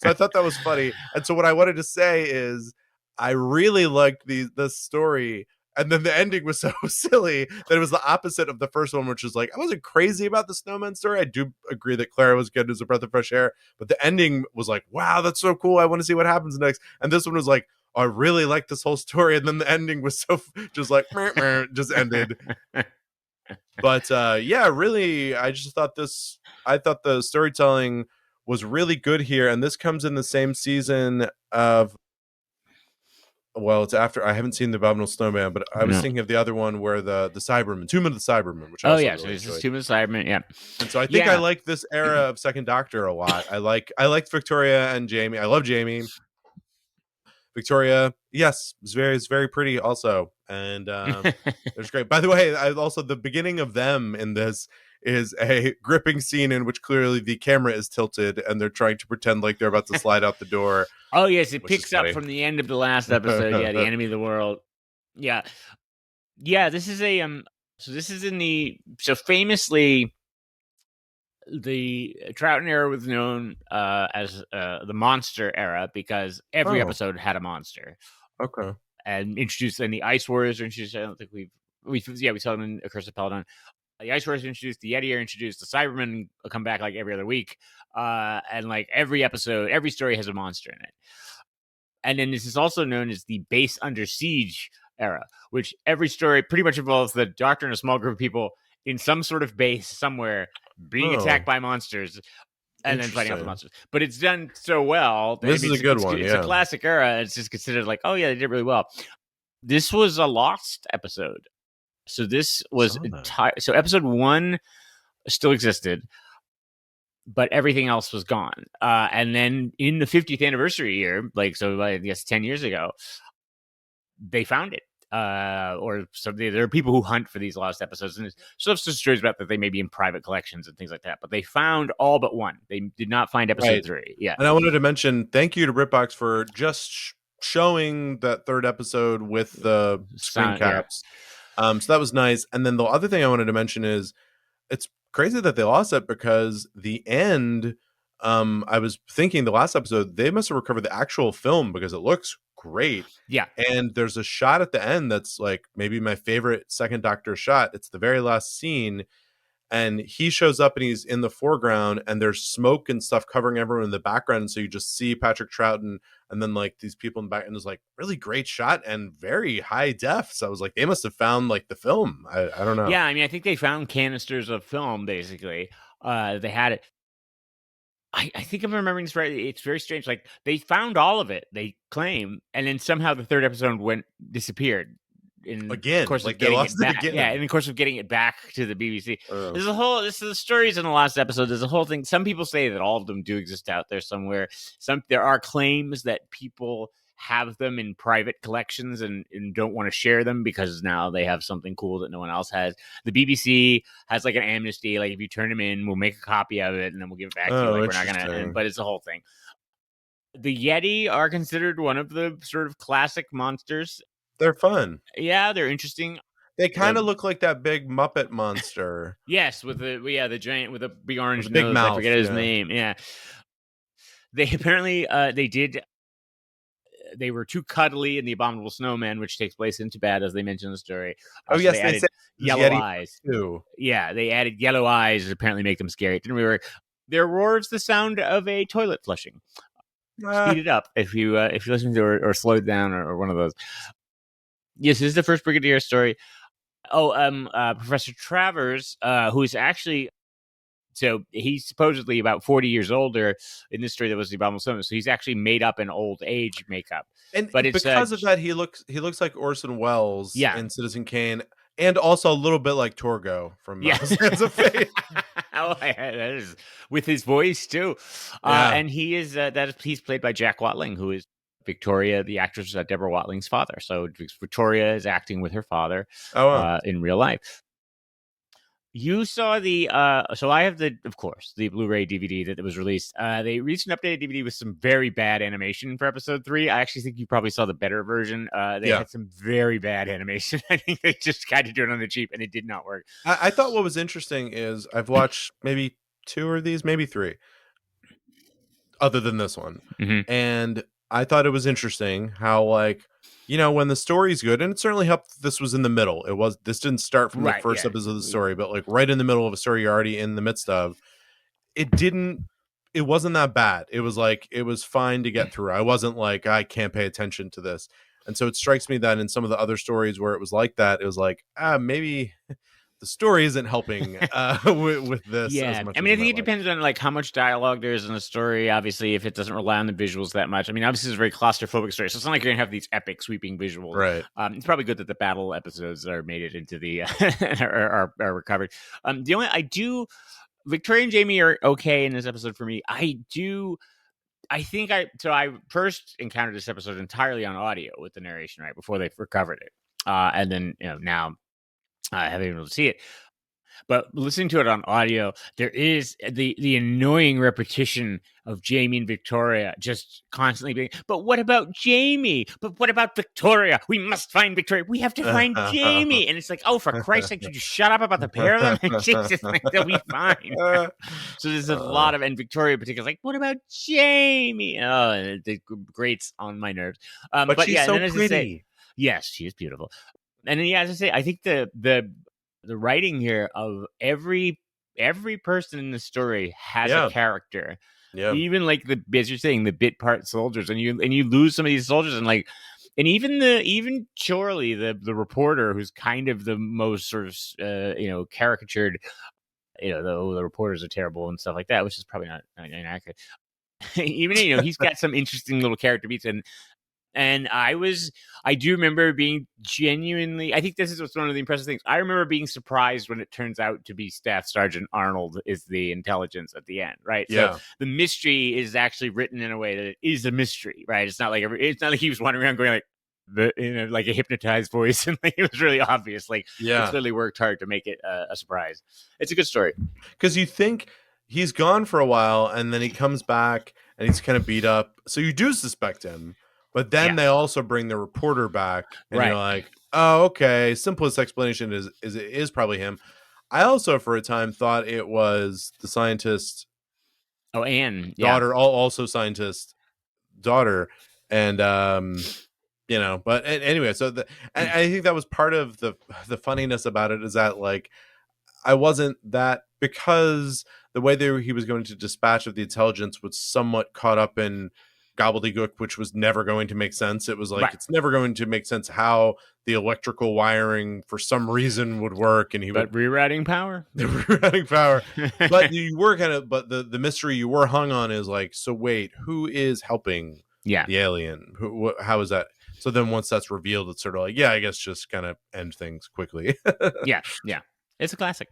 [SPEAKER 1] So I thought that was funny. And so what I wanted to say is, I really liked the story. And then the ending was so silly that it was the opposite of the first one, which is like, I wasn't crazy about the Snowmen story. I do agree that Clara was good as a breath of fresh air, but the ending was like, wow, that's so cool. I want to see what happens next. And this one was like, I really like this whole story. And then the ending was so just like, just ended. But really, I thought the storytelling was really good here, and this comes in the same season of. Well, it's after I haven't seen the Abominable Snowman, but I was
[SPEAKER 2] No.
[SPEAKER 1] thinking of the other one where the Cybermen, Tomb of the Cybermen, which I
[SPEAKER 2] Oh
[SPEAKER 1] also
[SPEAKER 2] yeah, so
[SPEAKER 1] really
[SPEAKER 2] this is
[SPEAKER 1] enjoyed.
[SPEAKER 2] Tomb of the Cybermen. Yeah,
[SPEAKER 1] And so I think I
[SPEAKER 2] Yeah.
[SPEAKER 1] like this era of Second Doctor a lot. I liked Victoria and Jamie. I love Jamie. Victoria, yes, it's very pretty also, and it's great. By the way, I also the beginning of them in this is a gripping scene in which clearly the camera is tilted and they're trying to pretend like they're about to slide out the door.
[SPEAKER 2] Oh yes, it
[SPEAKER 1] Which is
[SPEAKER 2] picks up
[SPEAKER 1] funny.
[SPEAKER 2] from the end of the last episode. Yeah, the enemy of the world. Yeah, yeah. This is a So this is in the famously the Troughton era was known as the monster era because every
[SPEAKER 1] Oh.
[SPEAKER 2] episode had a monster
[SPEAKER 1] Okay.
[SPEAKER 2] and introduced. And the Ice Warriors are introduced. I don't think we saw them in A Curse of Peladon. The Ice Warriors are introduced, the Yeti are introduced, the Cybermen come back like every other week, and like every episode, every story has a monster in it. And then this is also known as the Base Under Siege era, which every story pretty much involves the Doctor and a small group of people in some sort of base somewhere being attacked by monsters and then fighting off the monsters. But it's done so well.
[SPEAKER 1] This is a good one.
[SPEAKER 2] It's a classic era. It's just considered like, oh yeah, they did really well. This was a lost episode. So this was so episode 1 still existed, but everything else was gone. And then in the 50th anniversary year, like so, I guess 10 years ago, they found it. Or so there are people who hunt for these lost episodes, and there's some stories about that they may be in private collections and things like that. But they found all but one. They did not find episode 3. Yeah,
[SPEAKER 1] and I wanted to mention thank you to BritBox for just showing that third episode with the screen caps. So that was nice. And then the other thing I wanted to mention is it's crazy that they lost it because the end. I was thinking the last episode they must have recovered the actual film because it looks great.
[SPEAKER 2] Yeah,
[SPEAKER 1] and there's a shot at the end that's like maybe my favorite Second Doctor shot. It's the very last scene, and he shows up and he's in the foreground, and there's smoke and stuff covering everyone in the background. And so you just see Patrick Troughton and then like these people in the back, and it's like really great shot and very high def. So I was like, they must have found like the film. I don't know.
[SPEAKER 2] Yeah, I mean, I think they found canisters of film basically. They had it. I think I'm remembering this right. It's very strange. Like they found all of it, they claim, and then somehow the third episode disappeared. In the course of getting it back. Yeah, in the course of getting it back to the BBC. There's a whole. This is the stories in the last episode. There's a whole thing. Some people say that all of them do exist out there somewhere. There are claims that people have them in private collections and don't want to share them because now they have something cool that no one else has. The BBC has like an amnesty. Like if you turn them in, we'll make a copy of it and then we'll give it back to you. Like we're not gonna. But it's a whole thing. The Yeti are considered one of the sort of classic monsters.
[SPEAKER 1] They're fun.
[SPEAKER 2] Yeah, they're interesting.
[SPEAKER 1] They kind of look like that big Muppet monster.
[SPEAKER 2] Yes, with the giant with a big orange
[SPEAKER 1] big
[SPEAKER 2] nose.
[SPEAKER 1] mouth.
[SPEAKER 2] I forget his name. Yeah, they apparently they were too cuddly in the Abominable Snowman, which takes place in Tibet, as they mentioned in the story.
[SPEAKER 1] Oh yes,
[SPEAKER 2] they added yellow eyes
[SPEAKER 1] too.
[SPEAKER 2] Yeah, they added yellow eyes to apparently make them scary. It didn't really work. Their roar is the sound of a toilet flushing. Speed it up if you listen to it or slow it down or one of those. Yes, this is the first Brigadier story. Professor Travers, who's actually, so he's supposedly about 40 years older in this story that was the Abominable Snowman. So he's actually made up an old age makeup.
[SPEAKER 1] But it's because of that, he looks like Orson Welles in Citizen Kane, and also a little bit like Torgo from Sands of Fate.
[SPEAKER 2] That is with his voice too. And he is he's played by Jack Watling, who is Victoria, the actress, Deborah Watling's father. So Victoria is acting with her father in real life. You saw the so I have the Blu-ray DVD that was released. They released an updated DVD with some very bad animation for episode 3. I actually think you probably saw the better version. They had some very bad animation. I think they just kind of do it on the cheap and it did not work.
[SPEAKER 1] I thought what was interesting is I've watched maybe 2 of these, maybe 3 other than this one. And I thought it was interesting how, like, you know, when the story's good, and it certainly helped this was in the middle. This didn't start from the first episode of the story, but like right in the middle of a story you're already in the midst of. It wasn't that bad. It was like, it was fine to get through. I wasn't like, I can't pay attention to this. And so it strikes me that in some of the other stories where it was like that, it was like, maybe the story isn't helping with this as
[SPEAKER 2] Yeah,
[SPEAKER 1] much.
[SPEAKER 2] I mean, I think it depends on like how much dialogue there is in the story. Obviously, if it doesn't rely on the visuals that much. I mean, obviously, it's a very claustrophobic story, so it's not like you're gonna have these epic sweeping visuals.
[SPEAKER 1] Right.
[SPEAKER 2] It's probably good that the battle episodes are made it into the are recovered. The only Victoria and Jamie are okay in this episode for me. I first encountered this episode entirely on audio with the narration right before they recovered it, and then now I haven't been able to see it. But listening to it on audio, there is the annoying repetition of Jamie and Victoria just constantly being, but what about Jamie? But what about Victoria? We must find Victoria. We have to find Jamie. And it's like, oh, for Christ's sake, you just shut up about the pair of them? Jesus, like, they'll be fine. So there's a lot of, and Victoria in particular is like, what about Jamie? Oh, it grates on my nerves.
[SPEAKER 1] But she's so pretty.
[SPEAKER 2] Yes, she is beautiful. And then, as I say, I think the writing here of every person in the story has a character.
[SPEAKER 1] Yeah.
[SPEAKER 2] Even like as you're saying, the bit part soldiers, and you lose some of these soldiers, and even Chorley, the reporter, who's kind of the most sort of caricatured. The reporters are terrible and stuff like that, which is probably not inaccurate. Even he's got some interesting little character beats, and I do remember being genuinely, I think this is what's one of the impressive things. I remember being surprised when it turns out to be Staff Sergeant Arnold is the intelligence at the end, right?
[SPEAKER 1] Yeah.
[SPEAKER 2] So the mystery is actually written in a way that it is a mystery, right? It's not like he was wandering around going like like a hypnotized voice, and like it was really obvious. Like it's really worked hard to make it a surprise. It's a good story.
[SPEAKER 1] Because you think he's gone for a while, and then he comes back and he's kind of beat up. So you do suspect him. But then they also bring the reporter back, and you're like, "Oh, okay." Simplest explanation is it is probably him. I also, for a time, thought it was the scientist.
[SPEAKER 2] Oh, Anne,
[SPEAKER 1] daughter, also scientist daughter, and But anyway, so I think that was part of the funniness about it is that like I wasn't that because the way he was going to dispatch of the intelligence was somewhat caught up in gobbledygook, which was never going to make sense. It was like it's never going to make sense how the electrical wiring for some reason would work, and
[SPEAKER 2] rewriting power.
[SPEAKER 1] The rewriting power. But you were but the mystery you were hung on is like, so wait, who is helping the alien? How is that? So then once that's revealed, it's sort of like, I guess just kind of end things quickly.
[SPEAKER 2] Yeah. It's a classic.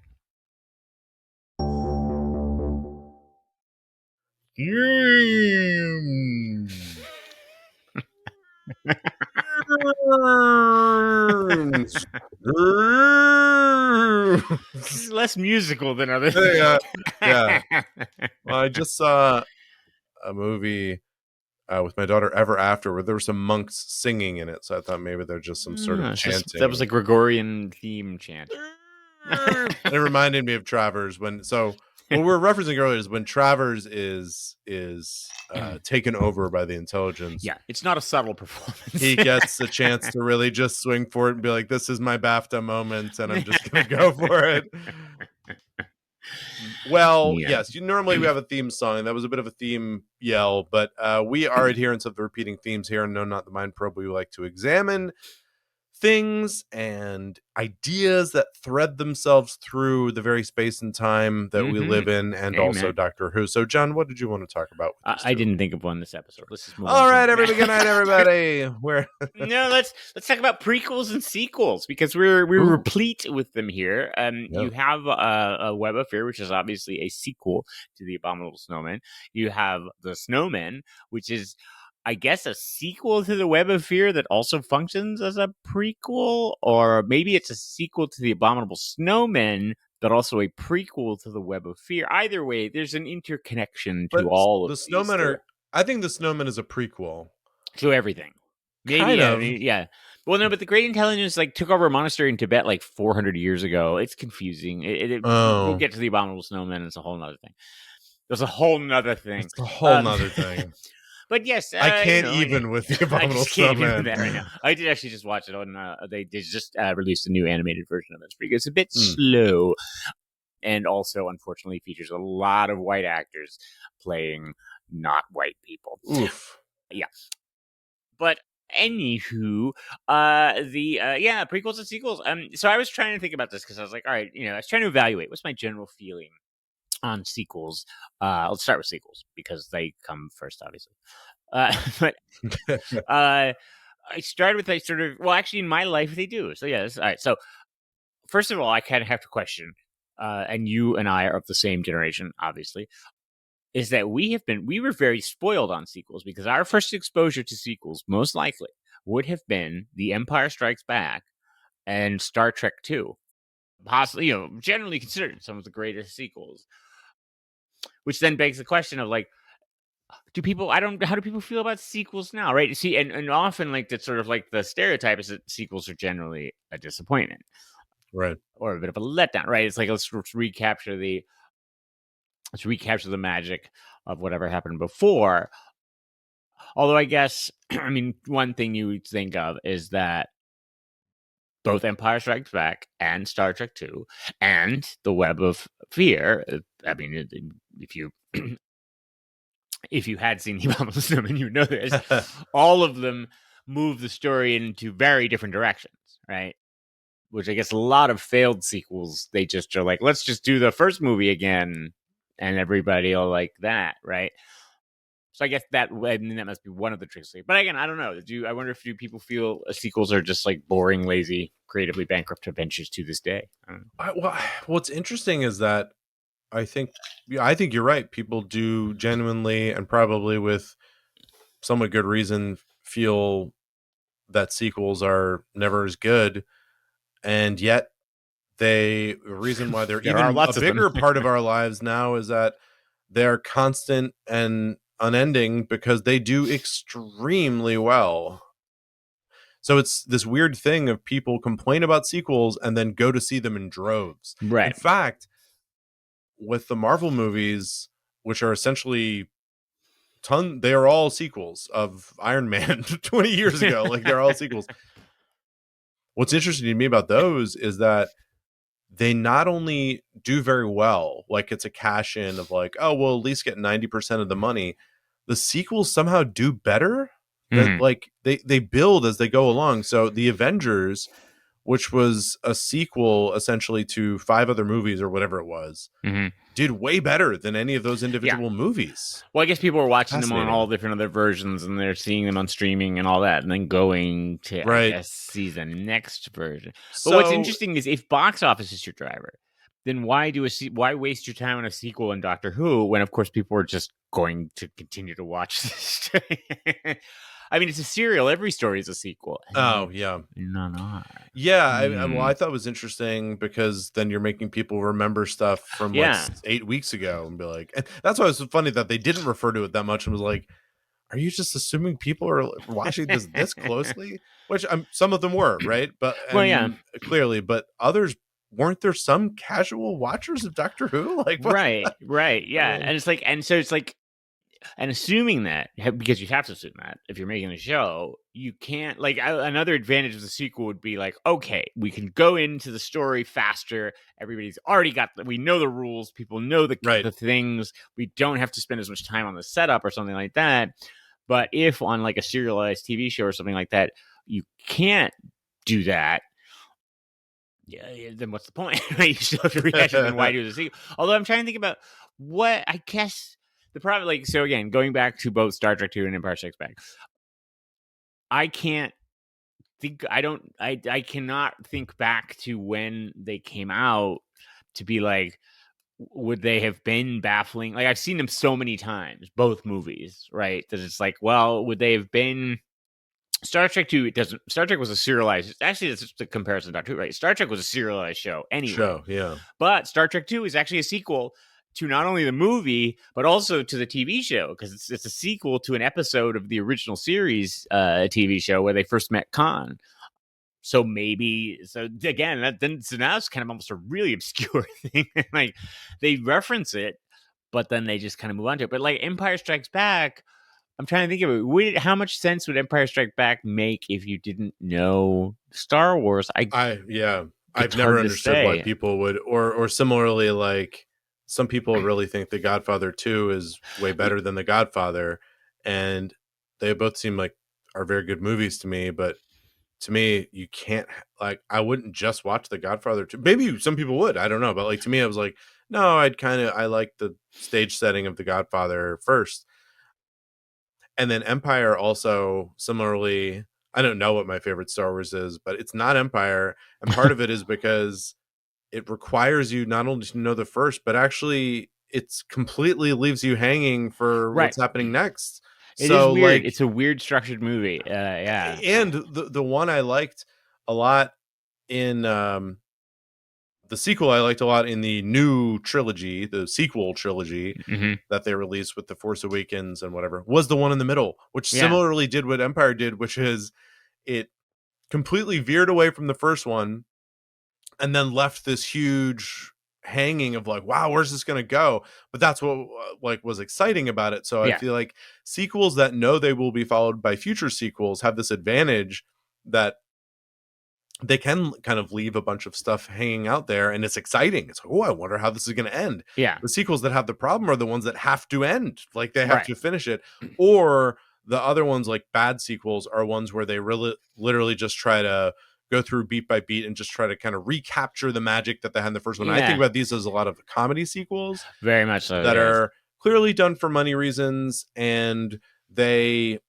[SPEAKER 2] This is less musical than others.
[SPEAKER 1] Yeah. Well, I just saw a movie with my daughter Ever After where there were some monks singing in it, so I thought maybe they're just some sort of chanting.
[SPEAKER 2] That was a Gregorian theme chant.
[SPEAKER 1] It reminded me of Travers what we're referencing earlier is when Travers is taken over by the intelligence.
[SPEAKER 2] Yeah, it's not a subtle performance.
[SPEAKER 1] He gets a chance to really just swing for it and be like, "This is my BAFTA moment, and I'm just going to go for it." Well, yes. Normally we have a theme song. That was a bit of a theme yell, but we are adherents of the repeating themes here. And No, Not the Mind Probe. We like to examine things and ideas that thread themselves through the very space and time that we live in, and also Doctor Who. So, John, what did you want to talk about?
[SPEAKER 2] I didn't think of one this episode. Let's just move
[SPEAKER 1] All
[SPEAKER 2] on.
[SPEAKER 1] right, everybody. Good night, everybody.
[SPEAKER 2] Let's talk about prequels and sequels because we're replete with them here. You have a Web of Fear, which is obviously a sequel to The Abominable Snowmen. You have The Snowmen, which is, I guess, a sequel to the Web of Fear that also functions as a prequel, or maybe it's a sequel to the Abominable Snowmen, but also a prequel to the Web of Fear. Either way, there's an interconnection to all of
[SPEAKER 1] the Snowmen. I think the Snowmen is a prequel
[SPEAKER 2] to everything. Maybe,
[SPEAKER 1] kind of.
[SPEAKER 2] Yeah. Well, no, but the Great Intelligence took over a monastery in Tibet 400 years ago. It's confusing. We'll get to the Abominable Snowmen. It's a whole nother thing. There's a whole nother thing.
[SPEAKER 1] It's a whole nother thing.
[SPEAKER 2] But yes,
[SPEAKER 1] I can't even with the Abominable Snowman.
[SPEAKER 2] Right now. I did actually just watch it on. They just released a new animated version of it. It's a bit slow, and also unfortunately features a lot of white actors playing not white people.
[SPEAKER 1] Oof.
[SPEAKER 2] Yeah, but Anywho, prequels and sequels. So I was trying to think about this because I was like, all right, I was trying to evaluate what's my general feeling on sequels. Let's start with sequels because they come first, obviously. But I started with actually in my life they do. So yeah, all right. So first of all, I kind of have to question, and you and I are of the same generation, obviously, is that we were very spoiled on sequels because our first exposure to sequels most likely would have been The Empire Strikes Back and Star Trek II. Possibly, generally considered some of the greatest sequels. Which then begs the question of like, how do people feel about sequels now, right? See, and often like that's sort of like the stereotype is that sequels are generally a disappointment.
[SPEAKER 1] Right.
[SPEAKER 2] Or a bit of a letdown, right? It's like let's recapture the magic of whatever happened before. Although I guess, I mean, one thing you would think of is that both Empire Strikes Back and Star Trek II and The Web of Fear, I mean, if you if you had seen The Abominable Snowmen, you know this, all of them move the story into very different directions, right? Which I guess a lot of failed sequels, they just are like, let's just do the first movie again, and everybody will like that, right? So I guess that must be one of the tricks. But again, I don't know. I wonder if people feel sequels are just like boring, lazy, creatively bankrupt adventures to this day? I don't know.
[SPEAKER 1] What's interesting is that I think you're right. People do genuinely and probably with somewhat good reason feel that sequels are never as good, and yet the reason why they're
[SPEAKER 2] There
[SPEAKER 1] even
[SPEAKER 2] are lots
[SPEAKER 1] a
[SPEAKER 2] of them.
[SPEAKER 1] bigger part of our lives now is that they're constant and unending because they do extremely well. So it's this weird thing of people complain about sequels and then go to see them in droves.
[SPEAKER 2] Right.
[SPEAKER 1] In fact, with the Marvel movies, which are essentially they are all sequels of Iron Man 20 years ago. Like they're all sequels. What's interesting to me about those is that they not only do very well, like it's a cash in of like, oh, we'll at least get 90% of the money. The sequels somehow do better than like they build as they go along. So the Avengers, which was a sequel essentially to 5 other movies or whatever it was, did way better than any of those individual movies.
[SPEAKER 2] Well, I guess people are watching them on all different other versions and they're seeing them on streaming and all that and then going to, I guess, see the next version. But what's interesting is if box office is your driver, then why waste your time on a sequel in Doctor Who when, of course, people are just going to continue to watch this? I mean, it's a serial. Every story is a sequel.
[SPEAKER 1] Oh, yeah.
[SPEAKER 2] None are.
[SPEAKER 1] Yeah. Well, I thought it was interesting because then you're making people remember stuff from like 8 weeks ago and be like, and that's why it was funny that they didn't refer to it that much and was like, are you just assuming people are watching this closely? Which some of them were, right? But clearly, but others weren't. There some casual watchers of Doctor Who? Like,
[SPEAKER 2] right. Yeah. And it's like, and so it's like, and assuming that, because you have to assume that if you're making a show, you can't, like, another advantage of the sequel would be like, okay, we can go into the story faster. Everybody's already we know the rules. People know the things. We don't have to spend as much time on the setup or something like that. But if on like a serialized TV show or something like that, you can't do that, then what's the point? You still have to rehash it, then why do the sequel? Although I'm trying to think about what, I guess, the problem, like, so again, going back to both Star Trek II and Empire Strikes Back, I cannot think back to when they came out to be like, would they have been baffling? Like, I've seen them so many times, both movies, right? That it's like, well, would they have been Star Trek II? Star Trek was a serialized. Actually, it's just a comparison to Doctor Who, right? Star Trek was a serialized show anyway. But Star Trek II is actually a sequel to not only the movie but also to the TV show because it's a sequel to an episode of the original series TV show where they first met Khan. So again, so now it's kind of almost a really obscure thing. Like they reference it, but then they just kind of move on to it. But like Empire Strikes Back, I'm trying to think of it. How much sense would Empire Strikes Back make if you didn't know Star Wars? I've
[SPEAKER 1] never understood why people would, or similarly, like some people really think The Godfather 2 is way better than The Godfather, and they both seem like are very good movies to me, but to me, you can't, like, I wouldn't just watch The Godfather 2. Maybe some people would, I don't know, but like to me, I was like, no, I like the stage setting of The Godfather first, and then Empire also similarly. I don't know what my favorite Star Wars is, but it's not Empire, and part of it is because it requires you not only to know the first, but actually it's completely leaves you hanging for
[SPEAKER 2] Right.
[SPEAKER 1] what's happening next.
[SPEAKER 2] It is
[SPEAKER 1] So
[SPEAKER 2] weird.
[SPEAKER 1] like,
[SPEAKER 2] It's a weird structured movie. Yeah.
[SPEAKER 1] and the one I liked a lot in the sequel I liked a lot in the new trilogy, the sequel trilogy
[SPEAKER 2] hmm
[SPEAKER 1] that they released with The Force Awakens and whatever, was the one in the middle, which
[SPEAKER 2] Yeah.
[SPEAKER 1] similarly did what Empire did, which is it completely veered away from the first one and then left this huge hanging of like, wow, where's this going to go? But that's what like was exciting about it. So I
[SPEAKER 2] Yeah.
[SPEAKER 1] feel like sequels that know they will be followed by future sequels have this advantage that they can kind of leave a bunch of stuff hanging out there, and it's exciting. It's like, oh, I wonder how this is going to end.
[SPEAKER 2] Yeah.
[SPEAKER 1] The sequels that have the problem are the ones that have to end, like they have
[SPEAKER 2] Right.
[SPEAKER 1] to finish it, or the other ones, like bad sequels, are ones where they really literally just try to go through beat by beat and just try to kind of recapture the magic that they had in the first one. I think
[SPEAKER 2] Yeah.
[SPEAKER 1] about these as a lot of comedy sequels
[SPEAKER 2] Very much so.
[SPEAKER 1] that
[SPEAKER 2] Yes.
[SPEAKER 1] are clearly done for money reasons, and they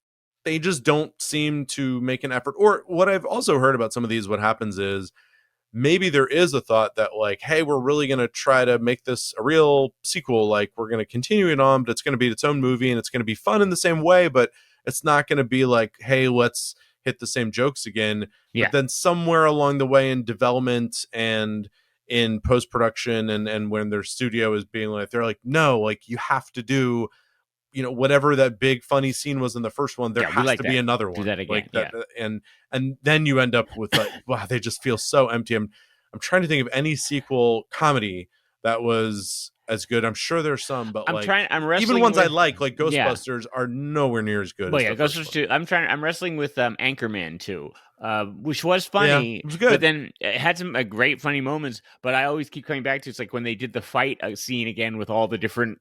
[SPEAKER 1] just don't seem to make an effort. Or what I've also heard about some of these, what happens is maybe there is a thought that like, hey, we're really going to try to make this a real sequel, like we're going to continue it on, but it's going to be its own movie and it's going to be fun in the same way, but it's not going to be like, hey, let's hit the same jokes again.
[SPEAKER 2] Yeah.
[SPEAKER 1] But then somewhere along the way in development and in post-production and when their studio is being like, they're like, no, like you have to do, you know, whatever that big funny scene was in the first one, there
[SPEAKER 2] Yeah, we
[SPEAKER 1] has
[SPEAKER 2] like
[SPEAKER 1] to be
[SPEAKER 2] that.
[SPEAKER 1] another
[SPEAKER 2] Do
[SPEAKER 1] one
[SPEAKER 2] that again,
[SPEAKER 1] like that.
[SPEAKER 2] yeah.
[SPEAKER 1] And then you end up with like, wow, they just feel so empty. I'm trying to think of any sequel comedy that was as good. I'm sure there's some, but
[SPEAKER 2] I'm
[SPEAKER 1] like
[SPEAKER 2] wrestling
[SPEAKER 1] even ones I
[SPEAKER 2] with-
[SPEAKER 1] like
[SPEAKER 2] Yeah.
[SPEAKER 1] Ghostbusters are nowhere near as good
[SPEAKER 2] But
[SPEAKER 1] as
[SPEAKER 2] yeah,
[SPEAKER 1] the first
[SPEAKER 2] Ghostbusters 2. I'm wrestling with Anchorman 2, which was
[SPEAKER 1] one. Yeah,
[SPEAKER 2] funny,
[SPEAKER 1] it was good.
[SPEAKER 2] but then it had some great funny moments. But I always keep coming back to it's like when they did the fight scene again with all the different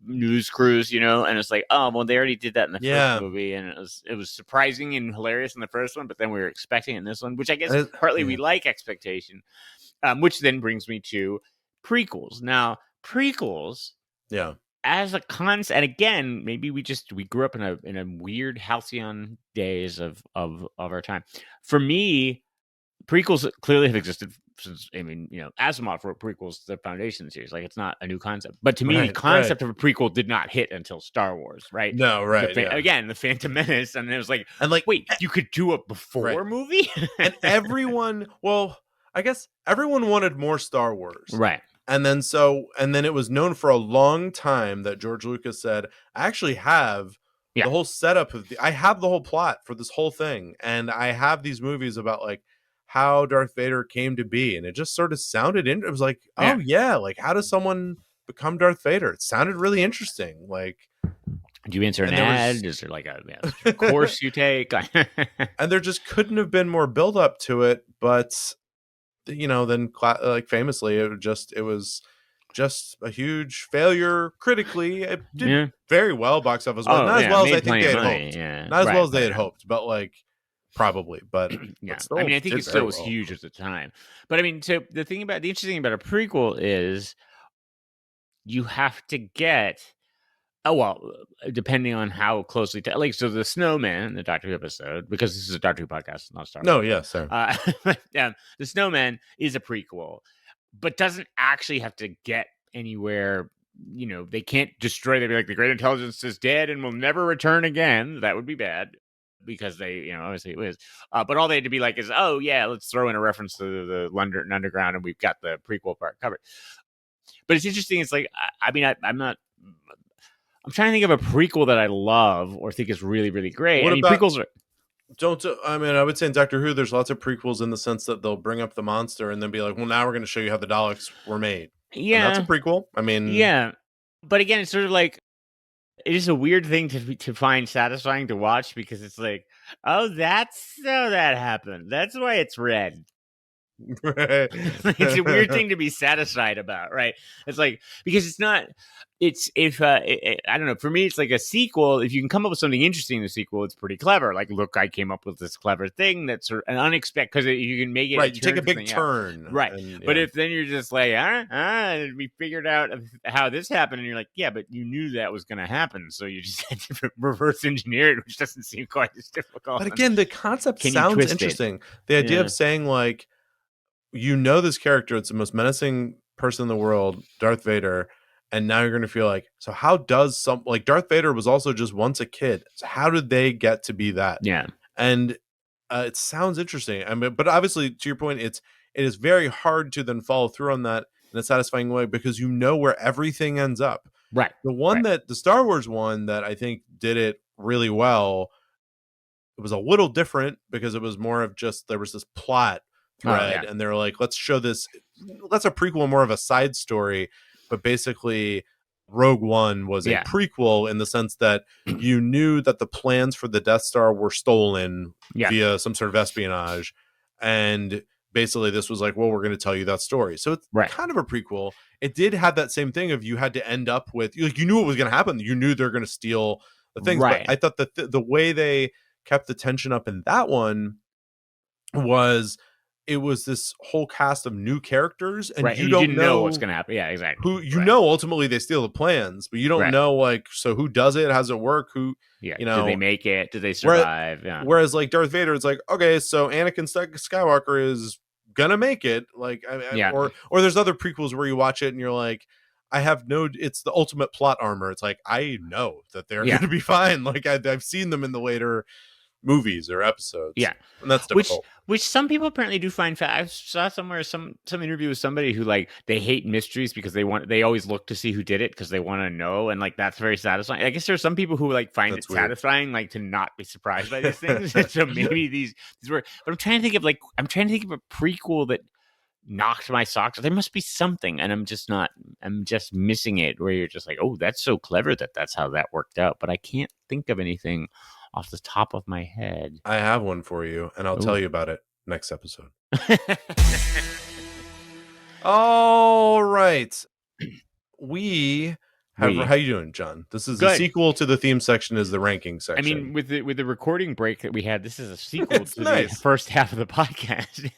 [SPEAKER 2] news crews, you know, and it's like, oh well, they already did that in the
[SPEAKER 1] Yeah.
[SPEAKER 2] first movie, and it was surprising and hilarious in the first one, but then we were expecting it in this one, which I guess partly we like expectation, which then brings me to prequels. Now, prequels,
[SPEAKER 1] Yeah.
[SPEAKER 2] as a concept, and again, maybe we grew up in a weird halcyon days of our time. For me, prequels clearly have existed since, I mean, you know, Asimov wrote prequels, the foundation series. Like, it's not a new concept. But to me, the concept of a prequel did not hit until Star Wars, right?
[SPEAKER 1] No, right.
[SPEAKER 2] Again, the Phantom Menace, and it was like,
[SPEAKER 1] and like,
[SPEAKER 2] wait, you could do a before movie?
[SPEAKER 1] And everyone, well, I guess everyone wanted more Star Wars.
[SPEAKER 2] Right.
[SPEAKER 1] And then it was known for a long time that George Lucas said, I actually have the whole setup I have the whole plot for this whole thing. And I have these movies about like how Darth Vader came to be. And it just sort of sounded it was like, oh yeah, like how does someone become Darth Vader? It sounded really interesting. Like,
[SPEAKER 2] do you answer an ad? Is there like a course you take?
[SPEAKER 1] And there just couldn't have been more build up to it, but you know, then like famously, it was just a huge failure critically. It did very well box office wise, not as well as I think they had hoped. Not as well as they had hoped, but like probably. But
[SPEAKER 2] yeah,
[SPEAKER 1] but
[SPEAKER 2] I mean, I think it still was huge at the time. But I mean, so the interesting thing about a prequel is you have to get. Oh, well, depending on how closely, like, so the Snowmen, the Doctor Who episode, because this is a Doctor Who podcast, not Star Wars.
[SPEAKER 1] No, yes, sir.
[SPEAKER 2] The Snowmen is a prequel, but doesn't actually have to get anywhere. You know, they can't destroy. They'd be like, the great intelligence is dead and will never return again. That would be bad because they, you know, obviously it was. But all they had to be like is, oh, yeah, let's throw in a reference to the London Underground and we've got the prequel part covered. But it's interesting. It's like, I mean, I'm trying to think of a prequel that I love or think is really, really great. Prequels are.
[SPEAKER 1] I would say in Doctor Who, there's lots of prequels in the sense that they'll bring up the monster and then be like, well, now we're going to show you how the Daleks were made.
[SPEAKER 2] Yeah.
[SPEAKER 1] And that's a prequel. I mean.
[SPEAKER 2] Yeah. But again, it's sort of like, it is a weird thing to find satisfying to watch because it's like, oh, that's how that happened. That's why it's red.
[SPEAKER 1] Right.
[SPEAKER 2] It's a weird thing to be satisfied about, right? It's like, because it's not, it's if I don't know, for me it's like a sequel. If you can come up with something interesting in the sequel, it's pretty clever. Like, look, I came up with this clever thing that's sort of an unexpected, because you can make it
[SPEAKER 1] Right, you take a
[SPEAKER 2] turn
[SPEAKER 1] big
[SPEAKER 2] something out.
[SPEAKER 1] turn.
[SPEAKER 2] Right.
[SPEAKER 1] And,
[SPEAKER 2] But
[SPEAKER 1] yeah.
[SPEAKER 2] if then you're just like, we figured out how this happened, and you're like, yeah, but you knew that was going to happen, so you just had to reverse engineer it, which doesn't seem quite as difficult.
[SPEAKER 1] But again, the concept
[SPEAKER 2] Can you
[SPEAKER 1] sounds
[SPEAKER 2] twist it?
[SPEAKER 1] interesting. The idea
[SPEAKER 2] Yeah.
[SPEAKER 1] of saying, like, you know, this character, it's the most menacing person in the world, Darth Vader, and now you're going to feel like, so how does like Darth Vader was also just once a kid. So how did they get to be that?
[SPEAKER 2] Yeah.
[SPEAKER 1] And it sounds interesting. I mean, but obviously, to your point, it is very hard to then follow through on that in a satisfying way, because you know where everything ends up.
[SPEAKER 2] Right.
[SPEAKER 1] The one
[SPEAKER 2] Right.
[SPEAKER 1] that the Star Wars one that I think did it really well, it was a little different because it was more of just, there was this plot thread,
[SPEAKER 2] yeah.
[SPEAKER 1] and they're like, let's show this, that's a prequel, more of a side story. But basically, Rogue One was
[SPEAKER 2] Yeah.
[SPEAKER 1] a prequel in the sense that you knew that the plans for the Death Star were stolen
[SPEAKER 2] Yeah.
[SPEAKER 1] via some sort of espionage, and basically this was like, well, we're going to tell you that story. So it's
[SPEAKER 2] Right.
[SPEAKER 1] kind of a prequel. It did have that same thing of, you had to end up with, like, you knew what was going to happen, you knew they're going to steal the things.
[SPEAKER 2] Right.
[SPEAKER 1] But I thought that the way they kept the tension up in that one was, it was this whole cast of new characters, and
[SPEAKER 2] Right.
[SPEAKER 1] you
[SPEAKER 2] And
[SPEAKER 1] don't
[SPEAKER 2] didn't know what's going to happen. Yeah, exactly.
[SPEAKER 1] who, you
[SPEAKER 2] Right.
[SPEAKER 1] know, ultimately they steal the plans, but you don't
[SPEAKER 2] Right.
[SPEAKER 1] know, like, so who does it, how does it work, who,
[SPEAKER 2] Yeah.
[SPEAKER 1] you know,
[SPEAKER 2] Did they make it? Did they survive? Yeah.
[SPEAKER 1] whereas like Darth Vader, it's like, okay, so Anakin Skywalker is gonna make it, like,
[SPEAKER 2] Yeah.
[SPEAKER 1] or there's other prequels where you watch it and you're like, I have no, it's the ultimate plot armor. It's like, I know that they're
[SPEAKER 2] Yeah.
[SPEAKER 1] gonna be fine. Like, I've seen them in the later movies or episodes.
[SPEAKER 2] Yeah.
[SPEAKER 1] And that's difficult.
[SPEAKER 2] Which some people apparently do find I saw somewhere some interview with somebody who, like, they hate mysteries because they always look to see who did it because they want to know, and like that's very satisfying. I guess there's some people who like find
[SPEAKER 1] That's
[SPEAKER 2] it
[SPEAKER 1] weird.
[SPEAKER 2] satisfying, like, to not be surprised by these things. So maybe these were. But I'm trying to think of a prequel that knocked my socks. There must be something, and I'm just missing it, where you're just like, oh, that's so clever that's how that worked out. But I can't think of anything off the top of my head.
[SPEAKER 1] I have one for you, and I'll tell you about it next episode. All right. How you doing, John? This is a
[SPEAKER 2] Good.
[SPEAKER 1] sequel to the theme section, is the ranking section.
[SPEAKER 2] I mean, with the recording break that we had, this is a sequel to
[SPEAKER 1] nice.
[SPEAKER 2] the first half of the podcast.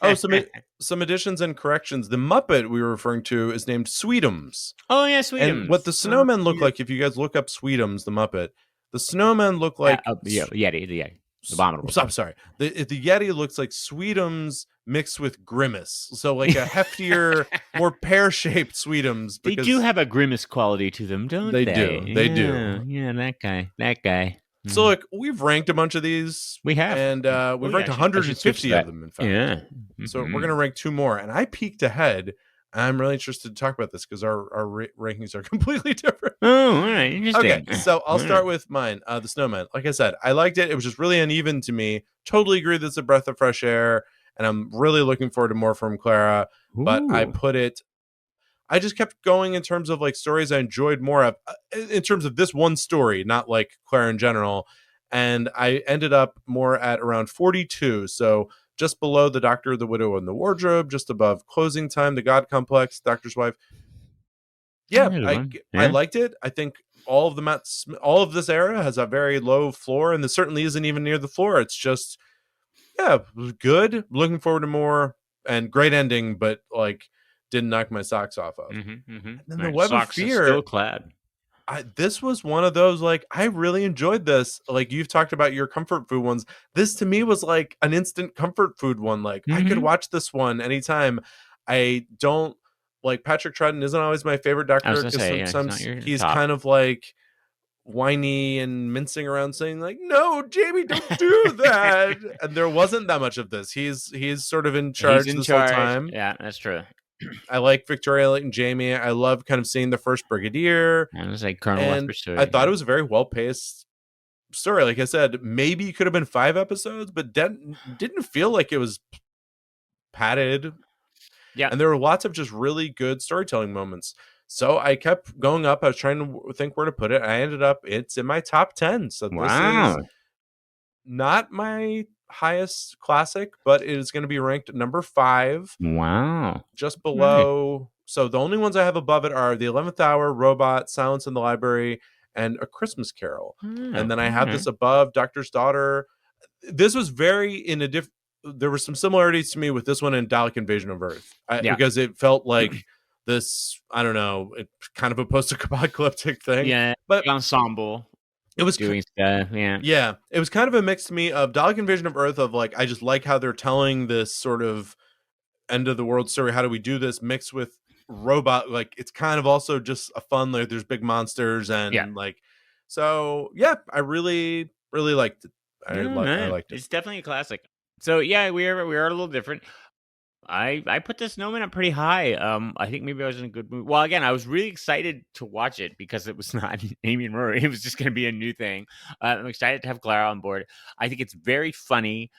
[SPEAKER 1] Some additions and corrections. The Muppet we were referring to is named Sweetums.
[SPEAKER 2] Oh yeah, Sweetums.
[SPEAKER 1] And what the snowmen look like, if you guys look up Sweetums, the Muppet, the snowmen look like
[SPEAKER 2] the Yeti, abominable.
[SPEAKER 1] I'm sorry. The Yeti looks like Sweetums mixed with Grimace. So like a heftier, more pear-shaped Sweetums.
[SPEAKER 2] They do have a Grimace quality to them, don't they?
[SPEAKER 1] They do.
[SPEAKER 2] Yeah, that guy.
[SPEAKER 1] So look, we've ranked a bunch of these.
[SPEAKER 2] We have.
[SPEAKER 1] And we've ranked 150 of them, in fact.
[SPEAKER 2] Yeah.
[SPEAKER 1] So we're going to rank 2 more. And I peeked ahead. I'm really interested to talk about this because our rankings are completely different.
[SPEAKER 2] Oh, all right. Interesting.
[SPEAKER 1] Okay, so I'll start with mine. The Snowman. Like I said, I liked it. It was just really uneven to me. Totally agree that it's a breath of fresh air. And I'm really looking forward to more from Clara. But I just kept going in terms of like stories I enjoyed more of, in terms of this one story, not like Clara in general. And I ended up more at around 42. So just below The Doctor, the Widow, and the Wardrobe, just above Closing Time, The God Complex, Doctor's Wife. Yeah, I liked it. I think all of this era has a very low floor, and this certainly isn't even near the floor. It's just, yeah, it was good. Looking forward to more, and great ending, but like didn't knock my socks off of. And then the Web of Fear,
[SPEAKER 2] still clad.
[SPEAKER 1] This was one of those, like, I really enjoyed this. Like, you've talked about your comfort food ones. This to me was like an instant comfort food one. Like, I could watch this one anytime. I don't like Patrick Troughton isn't always my favorite Doctor because sometimes he's kind of like whiny and mincing around saying like, no, Jamie, don't do that. And there wasn't that much of this. He's sort of in charge this whole time.
[SPEAKER 2] Yeah, that's true.
[SPEAKER 1] I like Victoria and Jamie. I love kind of seeing the first Brigadier.
[SPEAKER 2] I was like Colonel Lester.
[SPEAKER 1] I thought it was a very well-paced story. Like I said, maybe it could have been 5 episodes, but didn't feel like it was padded.
[SPEAKER 2] Yeah.
[SPEAKER 1] And there were lots of just really good storytelling moments. So I kept going up. I was trying to think where to put it. I ended up, it's in my top 10. So this is not my highest classic, but it is going to be ranked number 5.
[SPEAKER 2] Wow.
[SPEAKER 1] Just below. So the only ones I have above it are The 11th Hour, Robot, Silence in the Library, and A Christmas Carol. And then I have this above Doctor's Daughter. This was very in a different. There were some similarities to me with this one and Dalek Invasion of Earth, because it felt like this, I don't know, kind of a post-apocalyptic thing.
[SPEAKER 2] Yeah,
[SPEAKER 1] but
[SPEAKER 2] ensemble.
[SPEAKER 1] It was
[SPEAKER 2] doing stuff.
[SPEAKER 1] Yeah. It was kind of a mix to me of Dalek Invasion of Earth, of like, I just like how they're telling this sort of end of the world story. How do we do this? Mixed with Robot, like it's kind of also just a fun, like there's big monsters and like, so yeah, I really liked it. I liked it.
[SPEAKER 2] It's definitely a classic. So yeah, we are a little different. I put the Snowmen up pretty high. I think maybe I was in a good mood. Well, again, I was really excited to watch it because it was not Amy and Rory. It was just going to be a new thing. I'm excited to have Clara on board. I think it's very funny,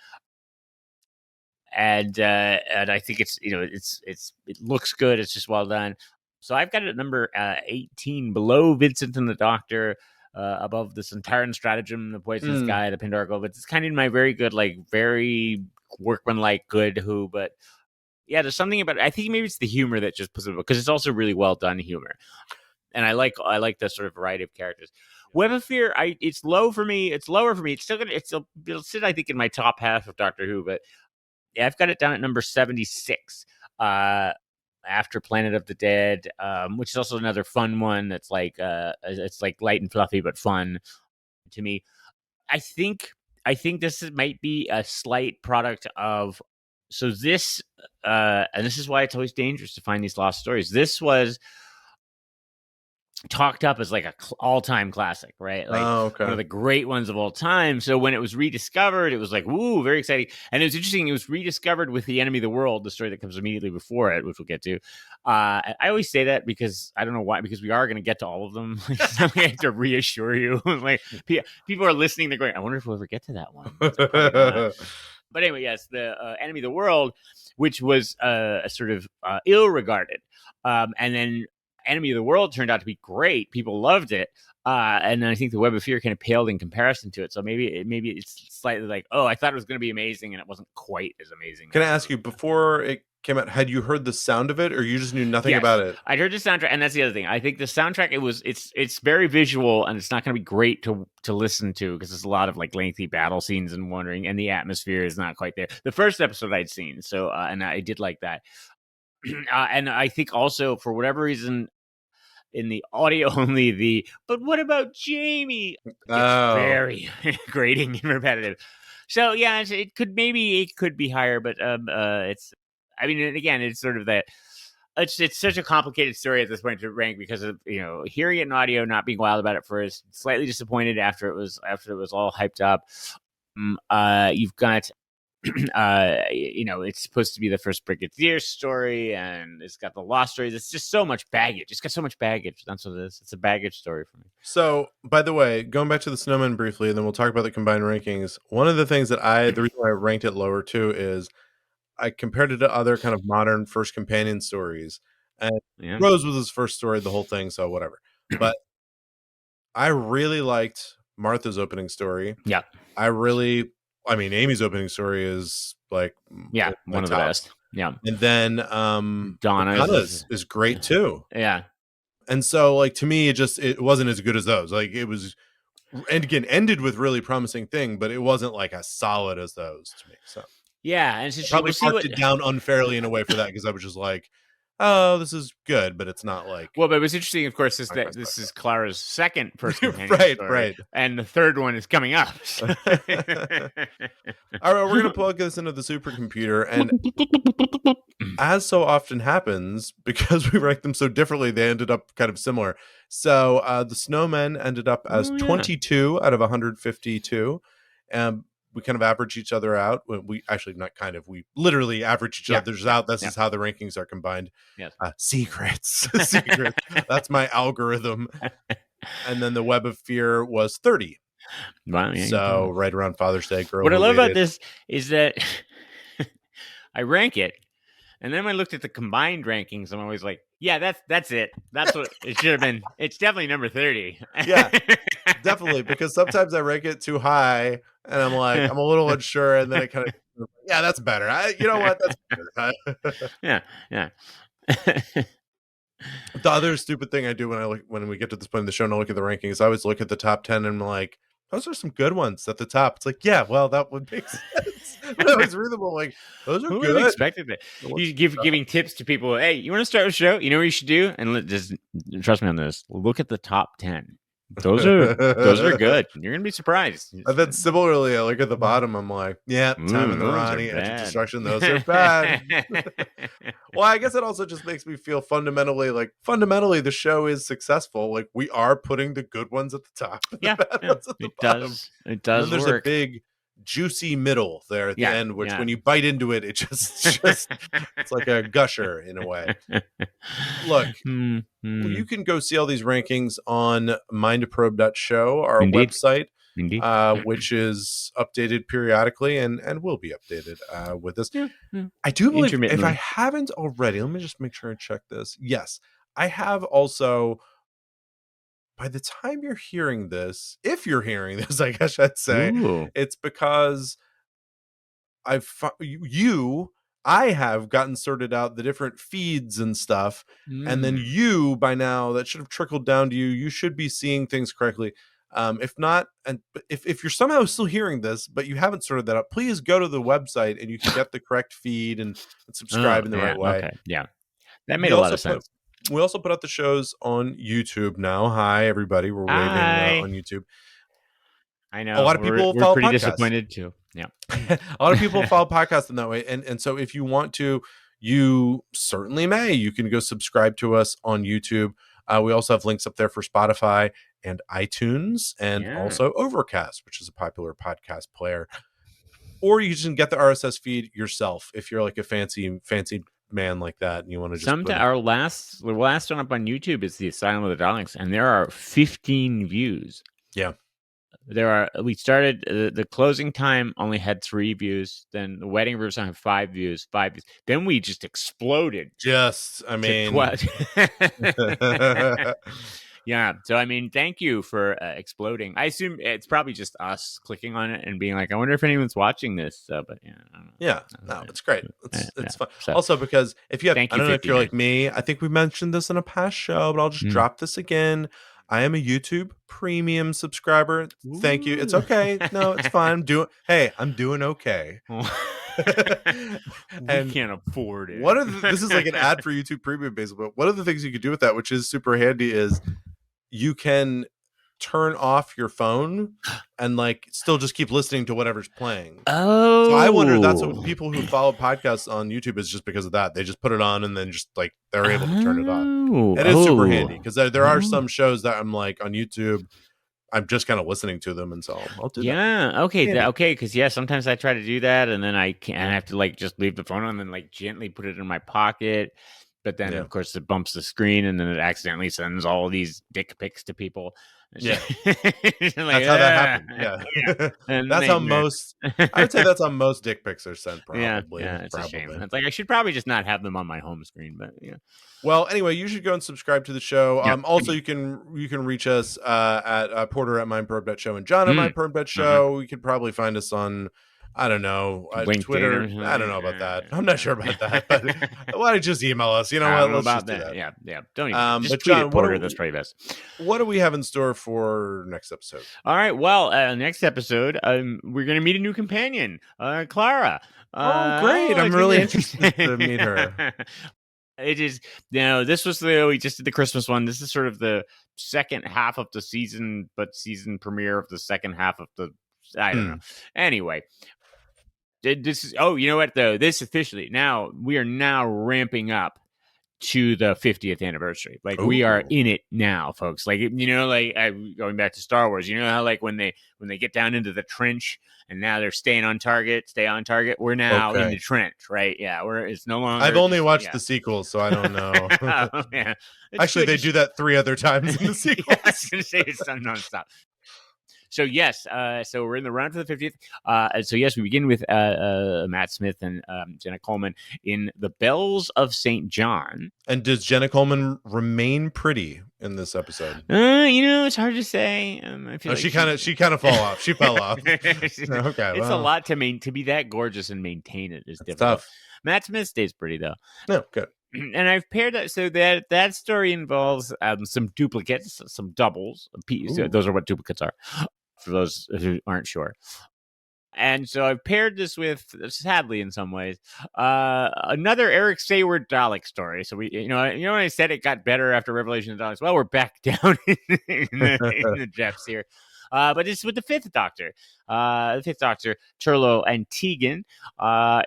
[SPEAKER 2] and I think it's it looks good. It's just well done. So I've got it at number 18, below Vincent and the Doctor. Above the Centauran Stratagem, the Poison Sky, the Pandora Globe. It's kind of my very good, like very workmanlike good Who, but yeah, there's something about it. I think maybe it's the humor that just puts it, because it's also really well done humor, and I like the sort of variety of characters. Web of Fear, it's low for me. It's lower for me. It's still it'll sit, I think, in my top half of Doctor Who, but yeah, I've got it down at number 76. After Planet of the Dead, which is also another fun one that's like it's like light and fluffy but fun to me. I think this might be a slight product of, so this and this is why it's always dangerous to find these lost stories. This was talked up as like a all-time classic, right? Like one of the great ones of all time. So when it was rediscovered, it was like, woo, very exciting. And it was interesting. It was rediscovered with The Enemy of the World, the story that comes immediately before it, which we'll get to. I always say that because I don't know why, because we are going to get to all of them. I have to reassure you. Like people are listening. They're going, I wonder if we'll ever get to that one. But anyway, yes, the Enemy of the World, which was sort of ill-regarded. And then Enemy of the World turned out to be great. People loved it. And then I think the Web of Fear kind of paled in comparison to it. So maybe it's slightly like, oh, I thought it was going to be amazing, and it wasn't quite as amazing.
[SPEAKER 1] Can I ask you, before it came out, had you heard the sound of it, or you just knew nothing about it?
[SPEAKER 2] I'd heard the soundtrack, and that's the other thing. I think the soundtrack, it's very visual, and it's not going to be great to listen to because there's a lot of like lengthy battle scenes and wandering, and the atmosphere is not quite there. The first episode I'd seen, so and I did like that. And I think also, for whatever reason, in the audio only, but what about Jamie? It's very grating and repetitive. So yeah, it could be higher, but it's, I mean, again, it's sort of that. It's such a complicated story at this point to rank because of hearing it in audio, not being wild about it first, slightly disappointed after it was all hyped up. You've got. It's supposed to be the first Brigadier story, and it's got the lost stories. It's just so much baggage. It's got so much baggage. That's what it is. It's a baggage story for me.
[SPEAKER 1] So, by the way, going back to the Snowmen briefly, and then we'll talk about the combined rankings. One of the things that the reason I ranked it lower too is I compared it to other kind of modern first companion stories, and Rose was his first story, the whole thing. So whatever, but I really liked Martha's opening story.
[SPEAKER 2] Yeah,
[SPEAKER 1] I mean, Amy's opening story is like
[SPEAKER 2] one of the best. Yeah,
[SPEAKER 1] and then Donna's is great too.
[SPEAKER 2] Yeah,
[SPEAKER 1] and so like to me, it wasn't as good as those. Like it was, and again, ended with really promising thing, but it wasn't like as solid as those to me. So
[SPEAKER 2] yeah, and it's
[SPEAKER 1] probably marked it down unfairly in a way for that because I was just like, oh, this is good, but it's not like.
[SPEAKER 2] Well, but what's interesting, of course, is that this is Clara's second first companion story,
[SPEAKER 1] right,
[SPEAKER 2] and the third one is coming up. So.
[SPEAKER 1] All right, we're gonna plug this into the supercomputer, and as so often happens, because we ranked them so differently, they ended up kind of similar. So the Snowmen ended up as 22 out of 152, and we kind of average each other out. We actually not kind of, we literally average each other's out. This is how the rankings are combined.
[SPEAKER 2] Yes.
[SPEAKER 1] Secrets. That's my algorithm. And then the Web of Fear was 30.
[SPEAKER 2] Wow, yeah,
[SPEAKER 1] so right around Father's Day.
[SPEAKER 2] What I love about this is that I rank it, And then when I looked at the combined rankings, I'm always like, yeah, that's it. That's what it should have been. It's definitely number 30.
[SPEAKER 1] Yeah, definitely. Because sometimes I rank it too high and I'm like, I'm a little unsure. And then it kind of, yeah, that's better. You know what? That's better.
[SPEAKER 2] Yeah.
[SPEAKER 1] The other stupid thing I do when we get to this point in the show and I look at the rankings, I always look at the top 10 and I'm like, those are some good ones at the top. It's like, yeah, well, that would make sense. When I was reading them, like, those are
[SPEAKER 2] Who
[SPEAKER 1] good.
[SPEAKER 2] would have expected that? You giving tips to people. Hey, you want to start a show? You know what you should do? And just trust me on this. Look at the top 10. Those are good. You're gonna be surprised.
[SPEAKER 1] And then similarly, I look at the bottom. I'm like, yeah, Time in the Ronnie, Edge of Destruction. Those are bad. Well, I guess it also just makes me feel fundamentally the show is successful. Like we are putting the good ones at the top.
[SPEAKER 2] Yeah, it does. It does.
[SPEAKER 1] And then there's a big juicy middle there at the end, which when you bite into it, it just it's like a gusher in a way. Look, you can go see all these rankings on mindprobe.show, our website, which is updated periodically and will be updated with this. I do believe, if I haven't already, let me just make sure I check this. Yes, I have also. By the time you're hearing this, if you're hearing this, I guess I'd say, it's because I have gotten sorted out the different feeds and stuff. And then you, by now, that should have trickled down to you. You should be seeing things correctly. If not, and if you're somehow still hearing this, but you haven't sorted that out, please go to the website and you can get the correct feed and subscribe in the right way.
[SPEAKER 2] Okay. Yeah. That made a lot of sense.
[SPEAKER 1] We also put out the shows on YouTube now. Hi, everybody. We're waving on YouTube.
[SPEAKER 2] I know.
[SPEAKER 1] A lot of people
[SPEAKER 2] we're
[SPEAKER 1] follow
[SPEAKER 2] pretty
[SPEAKER 1] podcasts.
[SPEAKER 2] Disappointed too. Yeah.
[SPEAKER 1] A lot of people follow podcasts in that way. And so if you want to, you certainly may. You can go subscribe to us on YouTube. We also have links up there for Spotify and iTunes and also Overcast, which is a popular podcast player. Or you can get the RSS feed yourself if you're like a fancy man like that and you want to just
[SPEAKER 2] the last one up on YouTube is the Asylum of the Darlings, and there are 15 views. We started the closing time only had 3 views, then the wedding reception had 5 views, then we just exploded. Yeah, so I mean, thank you for exploding. I assume it's probably just us clicking on it and being like, I wonder if anyone's watching this. But yeah, I don't know.
[SPEAKER 1] No, it's great. It's fun. So, also, because if you have, I don't know if you're like me, I think we mentioned this in a past show, but I'll just drop this again. I am a YouTube premium subscriber. Ooh. Thank you. It's okay. No, it's fine. I'm doing okay.
[SPEAKER 2] And can't afford it.
[SPEAKER 1] This is like an ad for YouTube Premium, basically. But one of the things you can do with that, which is super handy, is you can turn off your phone and like still just keep listening to whatever's playing.
[SPEAKER 2] Oh,
[SPEAKER 1] so I wonder if that's what people who follow podcasts on YouTube is just because of that. They just put it on and then just like they're able to turn it off. It is super handy because there are some shows that I'm like on YouTube, I'm just kind of listening to them, and so I'll do that.
[SPEAKER 2] Yeah, okay, because sometimes I try to do that, and then I have to like just leave the phone on and then like gently put it in my pocket. But then, of course, it bumps the screen, and then it accidentally sends all these dick pics to people.
[SPEAKER 1] Yeah, that's how that happened. Yeah, that's how most. I would say that's how most dick pics are sent. Probably.
[SPEAKER 2] Yeah, it's a shame. It's like I should probably just not have them on my home screen, but yeah.
[SPEAKER 1] Well, anyway, you should go and subscribe to the show. Also, you can reach us at Porter at mindprobe.show and John at mindprobe.show. You could probably find us on, I don't know, Twitter. I don't know about that. I'm not sure about that. But why don't you just email us? You know what? Let's just do that.
[SPEAKER 2] Yeah. Don't even. Just tweet at Porter. That's probably best.
[SPEAKER 1] What do we have in store for next episode?
[SPEAKER 2] All right. Well, next episode, we're going to meet a new companion, Clara.
[SPEAKER 1] Great! I'm really interested to meet her.
[SPEAKER 2] It is, this was we just did the Christmas one. This is sort of the second half of the season, but season premiere of the second half of the, I don't know. Anyway, this is, you know what though? This officially, we are now ramping up to the 50th anniversary. Like we are in it now, folks. Like, going back to Star Wars, you know how like when they get down into the trench and now they're stay on target. We're now in the trench, right? Yeah. It's no longer.
[SPEAKER 1] I've only watched the sequels, so I don't know. Actually, they do that 3 other times in the sequels.
[SPEAKER 2] I was going to say it's nonstop. So yes, so we're in the run for the 50th. So yes, we begin with Matt Smith and Jenna Coleman in the Bells of St. John.
[SPEAKER 1] And does Jenna Coleman remain pretty in this episode?
[SPEAKER 2] It's hard to say. I feel like
[SPEAKER 1] she kind of fall off. She fell off. Okay,
[SPEAKER 2] it's a lot to be that gorgeous and maintain it is difficult.
[SPEAKER 1] Tough.
[SPEAKER 2] Matt Smith stays pretty though.
[SPEAKER 1] No, good.
[SPEAKER 2] And I've paired that so that story involves some duplicates, some doubles. Those are what duplicates are, for those who aren't sure. And so I've paired this with, sadly in some ways, another Eric Sayward Dalek story. So we, when I said it got better after Revelation of Daleks. Well, we're back down in the depths here. But it's with the Fifth Doctor. Turlo and Tegan,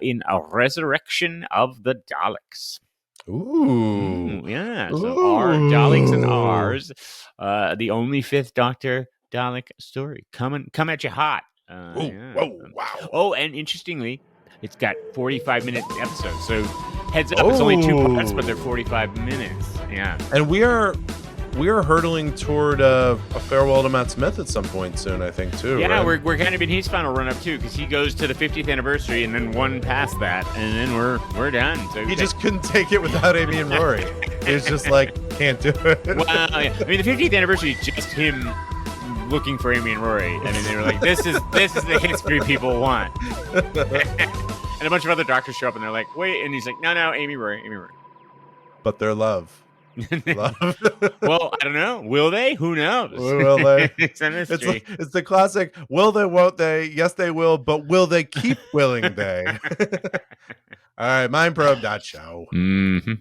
[SPEAKER 2] in A Resurrection of the Daleks.
[SPEAKER 1] Ooh.
[SPEAKER 2] Yeah. So our Daleks and ours, the only Fifth Doctor Dalek story. Come at you hot.
[SPEAKER 1] Whoa, wow.
[SPEAKER 2] Oh, and interestingly, it's got 45-minute episodes. So heads up, it's only 2 parts, but they're 45 minutes. Yeah.
[SPEAKER 1] And we are hurtling toward a farewell to Matt Smith at some point soon, I think, too.
[SPEAKER 2] Yeah,
[SPEAKER 1] right?
[SPEAKER 2] we're kind of in his final run-up, too, because he goes to the 50th anniversary and then one past that, and then we're done. So
[SPEAKER 1] he just couldn't take it without Amy and Rory. He was just like, can't do it.
[SPEAKER 2] Well, yeah. I mean, the 50th anniversary is just him looking for Amy and Rory. I mean, they were like, this is the history people want. And a bunch of other doctors show up, and they're like, wait, and he's like, no, Amy, Rory.
[SPEAKER 1] But their love.
[SPEAKER 2] Well, I don't know. Will they? Who knows?
[SPEAKER 1] Will they?
[SPEAKER 2] It's a mystery.
[SPEAKER 1] It's the classic, will they, won't they? Yes, they will, but will they keep willing they? All right, mindprobe.show.
[SPEAKER 2] Mm-hmm.